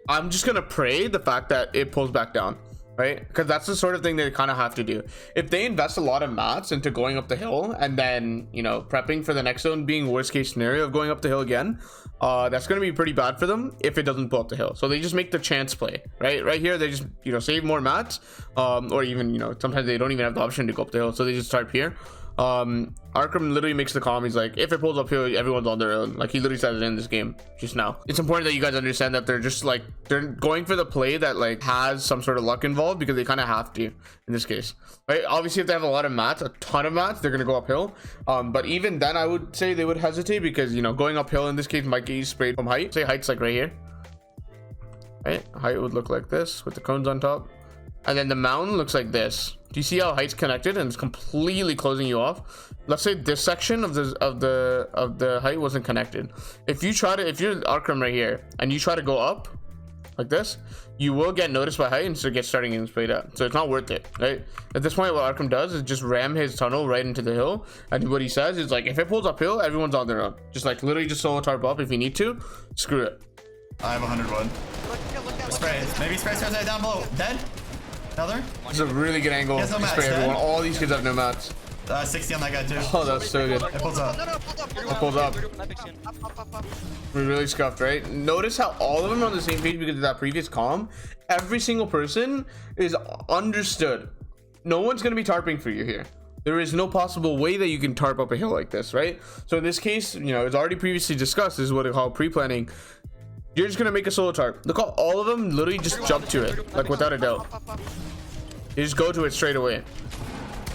I'm just gonna pray the fact that it pulls back down, right? Because that's the sort of thing they kind of have to do. If they invest a lot of mats into going up the hill and then, you know, prepping for the next zone being worst case scenario of going up the hill again, that's going to be pretty bad for them if it doesn't pull up the hill. So they just make the chance play, right here. They just, you know, save more mats, or even, you know, sometimes they don't even have the option to go up the hill, so they just start here. Arkhram literally makes the call. He's like, if it pulls up here, everyone's on their own. Like, he literally said it in this game just now. It's important that you guys understand that they're just like, they're going for the play that like has some sort of luck involved because they kind of have to in this case, right? Obviously, if they have a lot of mats, a ton of mats, they're gonna go uphill. But even then, I would say they would hesitate because, you know, going uphill in this case might get you sprayed from height. Say height's like right here, right? Height would look like this with the cones on top, and then the mountain looks like this. Do you see how height's connected and it's completely closing you off? Let's say this section of the height wasn't connected. If you're Arkhram right here and you try to go up like this, you will get noticed by height and so starting getting sprayed up. So it's not worth it, right? At this point, what Arkhram does is just ram his tunnel right into the hill, and what he says is like, if it pulls uphill, everyone's on their own. Just like literally just solo tarp up if you need to. Screw it. I have 100 wood. Spray. Maybe spray down below. Dead. Another? This is a really good angle to spray everyone. All these kids have no mats. 60 on that guy too. Oh, that's so good. It pulls up. It pulls up. We're really scuffed, right? Notice how all of them are on the same page because of that previous comm. Every single person is understood. No one's going to be tarping for you here. There is no possible way that you can tarp up a hill like this, right? So in this case, you know, it's already previously discussed. This is what they call pre-planning. You're just gonna make a solo tarp. Look how all of them literally just jump to it, like without a doubt. You just go to it straight away.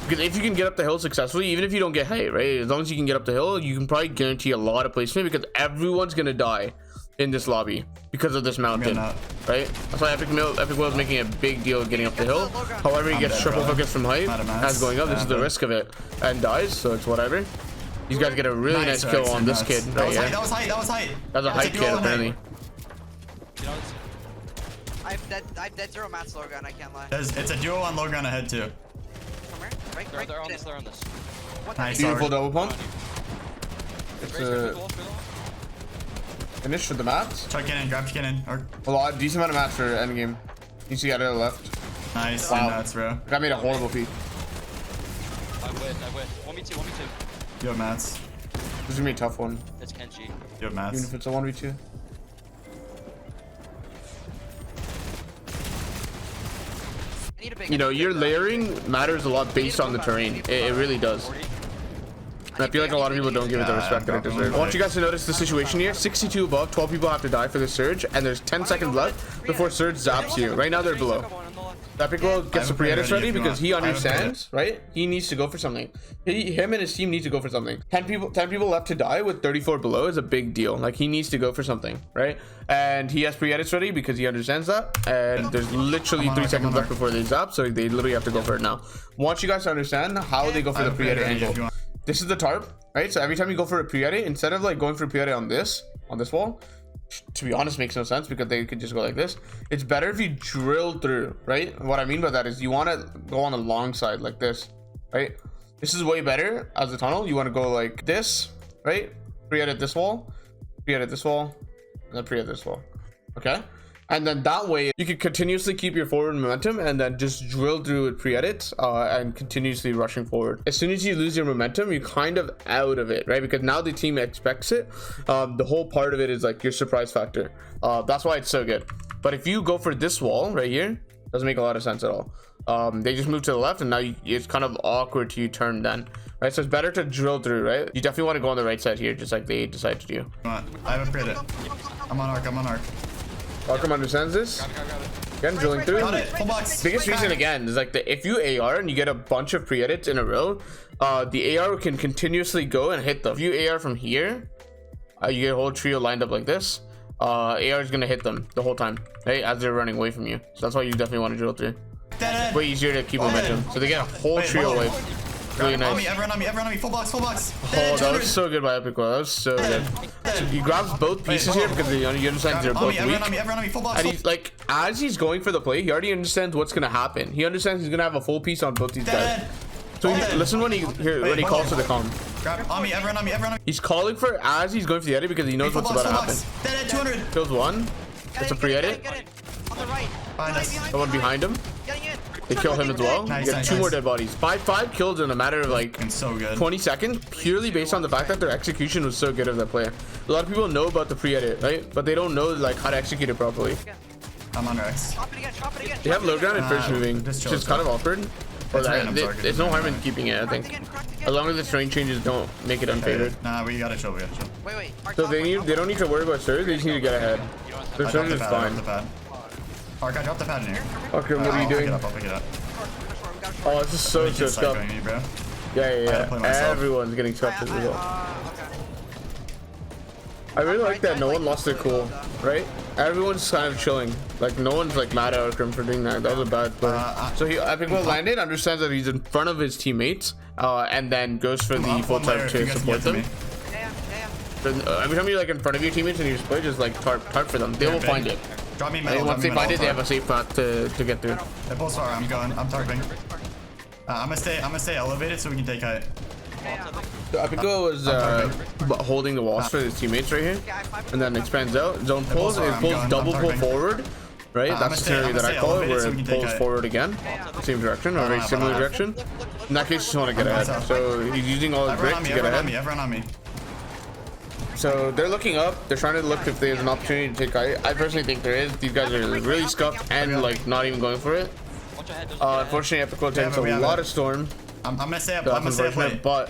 Because if you can get up the hill successfully, even if you don't get height, right? As long as you can get up the hill, you can probably guarantee a lot of placement because everyone's gonna die in this lobby because of this mountain, right? That's why Epikwhale is making a big deal of getting up the hill. However, he gets triple focus from height as going up. This is the risk of it, and dies, so it's whatever. These guys get a really nice kill on this kid right here. That was height. That's a height kid apparently. I've dead zero mats low gun, I can't lie. It's a duo on low ground ahead too. They're on this, they're on this. Nice. Beautiful double pump. It's a finish for the mats. Chuck in, grab cannon. A lot, decent amount of mats for endgame. You see, out of the left. Nice. Wow. Mats, bro. That made a horrible peek. I win. 1v2. You have mats. This is gonna be a tough one. It's Kenji. You have mats. Even if it's a 1v2. You know, your layering matters a lot based on the terrain. It really does. And I feel like a lot of people don't give it the respect that it deserves. I want you guys to notice the situation here. 62 above, 12 people have to die for the surge, and there's 10 seconds left before surge zaps you. Right now they're below. Epikwhale gets the pre-edits ready because he understands, right? He needs to go for something. Him and his team need to go for something. 10 people left to die with 34 below is a big deal. Like, he needs to go for something, right? And he has pre-edits ready because he understands that. And there's literally 3 seconds left before they zap, so they literally have to go for it now. I want you guys to understand how they go for the pre-edit angle. This is the tarp, right? So every time you go for a pre-edit, instead of like going for a pre-edit on this wall, to be honest, makes no sense because they could just go like this. It's better if you drill through, right? What I mean by that is you want to go on the long side like this, right? This is way better as a tunnel. You want to go like this, right? Pre-edit this wall, pre-edit this wall, and then pre-edit this wall, okay? And then that way you can continuously keep your forward momentum and then just drill through with pre-edits and continuously rushing forward. As soon as you lose your momentum, you're kind of out of it, right? Because now the team expects it. The whole part of it is like your surprise factor. That's why it's so good. But if you go for this wall right here, doesn't make a lot of sense at all. They just move to the left and now it's kind of awkward to turn then, right? So it's better to drill through, right? You definitely want to go on the right side here, just like they decide to do. I have a pre-edit. I'm on arc. Arkhram understands this. Again, drilling through. Got it. Full box. Biggest reason again is like if you AR and you get a bunch of pre-edits in a row, the AR can continuously go and hit them. If you AR from here, you get a whole trio lined up like this. AR is gonna hit them the whole time, right? As they're running away from you. So that's why you definitely want to drill through. It's way easier to keep momentum. So they get a whole trio away. Really nice. Everyone on me. Full box. Oh, that was so good by Epikwhale. That was so good. So he grabs both pieces here because he understands they're both weak. Everyone on me. Full box. And he's like, as he's going for the play, he already understands what's gonna happen. He understands he's gonna have a full piece on both these guys. So listen when he calls for the calm. On me. Everyone on me. He's calling for as he's going for the edit because he knows what's about to happen. Dead. 200. Kills one. It's a pre-edit. On the right. The one behind him. They kill him as well. You get 2 more dead bodies. 5 kills in a matter of like 20 seconds, purely based on the fact that their execution was so good of that play. A lot of people know about the pre-edit, right? But they don't know like how to execute it properly. I'm on Rehx. Chop it again. They have low ground and first moving, which is kind of awkward. But there's no harm in keeping it, I think. As long as the terrain changes don't make it unfavored. Nah, we gotta chill. Wait. So they don't need to worry about surge, they just need to get ahead. Their surge is fine. Ark, I dropped the pad in here. Okay, what are you doing? I'll pick it up. Oh, this is so stuff. Yeah. Everyone's getting swept as well. I really like that no one lost their cool, right? Everyone's kind of chilling. Like, no one's like mad at Arkhram for doing that. That was a bad play. So Epikwhale landed, understands that he's in front of his teammates, and then goes for the full tarp to support them. So, every time you're like in front of your teammates and you just play, just like tarp for them. They will find it. Drop me middle. Once they find it, they have a safe path to get through. They both are. I'm targeting. I'm gonna stay elevated so we can take height. So Epikwhale was holding the walls for his teammates right here, and then expands out. Zone pulls, and it pulls double pull forward. Right, that's the scenario that I call it, where it pulls forward again, same direction or very similar direction. In that case, you just want to get ahead. So he's using all his brick to get ahead. Everyone on me. So they're looking up. They're trying to look if there's an opportunity to take height. I personally think there is. These guys are really scuffed and like not even going for it. Unfortunately, Epikwhale takes a lot of storm. I'm gonna stay up. I'm gonna stay up late. But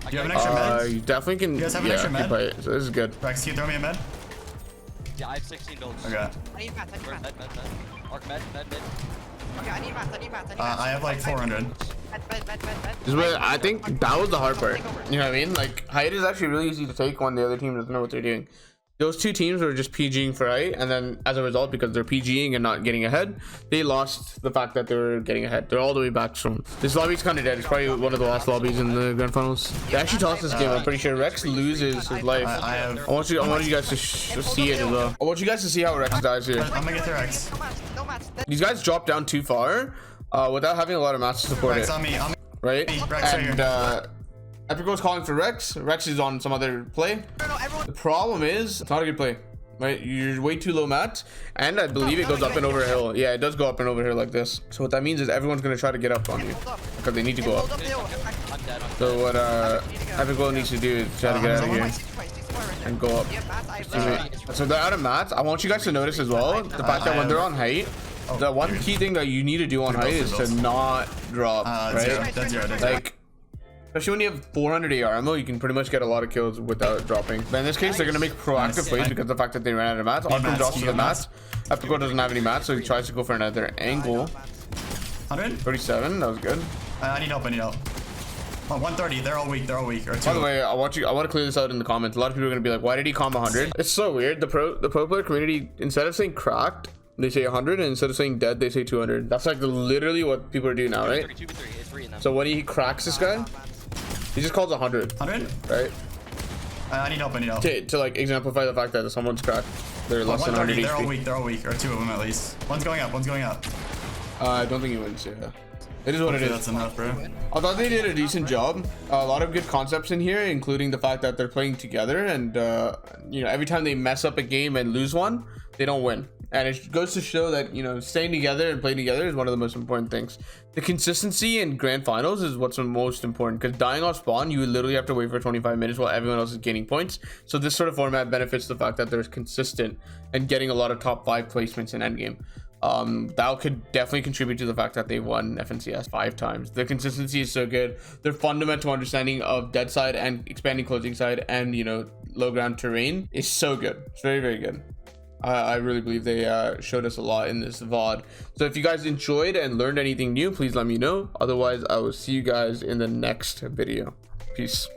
do you have an extra med? you definitely can. You guys have an extra med? But so this is good. Rehx, can you throw me a med? Yeah, I have 16 builds. Okay. I need mats, I need Med, mats. med, med. Arc med. Okay, I need mats, I need mats. I have like 400. Med. This is what I think that was the hard part. You know what I mean? Like height is actually really easy to take when the other team doesn't know what they're doing. Those two teams were just PGing for height, and then as a result, because they're PGing and not getting ahead, they lost the fact that they were getting ahead. They're all the way back from. This lobby's kind of dead. It's probably one of the last lobbies in the grand finals. They actually tossed this game. I'm pretty sure Rehx loses his life. I want you guys to see it as well. I want you guys to see how Rehx dies here. I'm gonna get the Rehx. No mats. These guys drop down too far without having a lot of mats to support Rehx it, on me. right? Rehx right And Epikwhale's calling for Rehx. Rehx is on some other play. No, everyone. The problem is it's not a good play, right? You're way too low mat, and I believe it goes up and over a hill. Yeah, it does go up and over here like this. So what that means is everyone's gonna try to get up on you because they need to go up. I'm dead. So what Epikwhale needs to do is try to get out of here and go up. So they're out of mats. I want you guys to notice as well the fact that when they're on height, the one key thing that you need to do on height is to not drop, right? That's zero. Like, especially when you have 400 AR ammo, you can pretty much get a lot of kills without dropping. But in this case, they're gonna make proactive plays because of the fact that they ran out of mats. Arkhram drops to the mats. Epikwhale doesn't have any mats, so he tries to go for another angle. 100? 37, that was good. I need help. Oh, 130. They're all weak. Or two. By the way, I want to clear this out in the comments. A lot of people are gonna be like, "Why did he comp 100?" It's so weird. The pro player community, instead of saying cracked, they say 100, and instead of saying dead, they say 200. That's like literally what people are doing now, right? 2v3. It's 3 in them. So when he cracks this guy, he just calls 100. 100? Right? I need help. To like exemplify the fact that if someone's cracked, they're less than 100 HP. They're all weak. Or two of them at least. One's going up. I don't think he wins. Yeah, it is what it is. That's enough, bro. I thought they did a decent job. A lot of good concepts in here, including the fact that they're playing together, and you know, every time they mess up a game and lose one, they don't win. And it goes to show that, you know, staying together and playing together is one of the most important things. The consistency in grand finals is what's the most important, because dying off spawn, you literally have to wait for 25 minutes while everyone else is gaining points. So this sort of format benefits the fact that they're consistent and getting a lot of top 5 placements in endgame. That could definitely contribute to the fact that they won FNCS 5 times. The consistency is so good. Their fundamental understanding of dead side and expanding closing side and, you know, low ground terrain is so good. It's very, very good. I really believe they showed us a lot in this VOD. So if you guys enjoyed and learned anything new, please let me know. Otherwise, I will see you guys in the next video. Peace.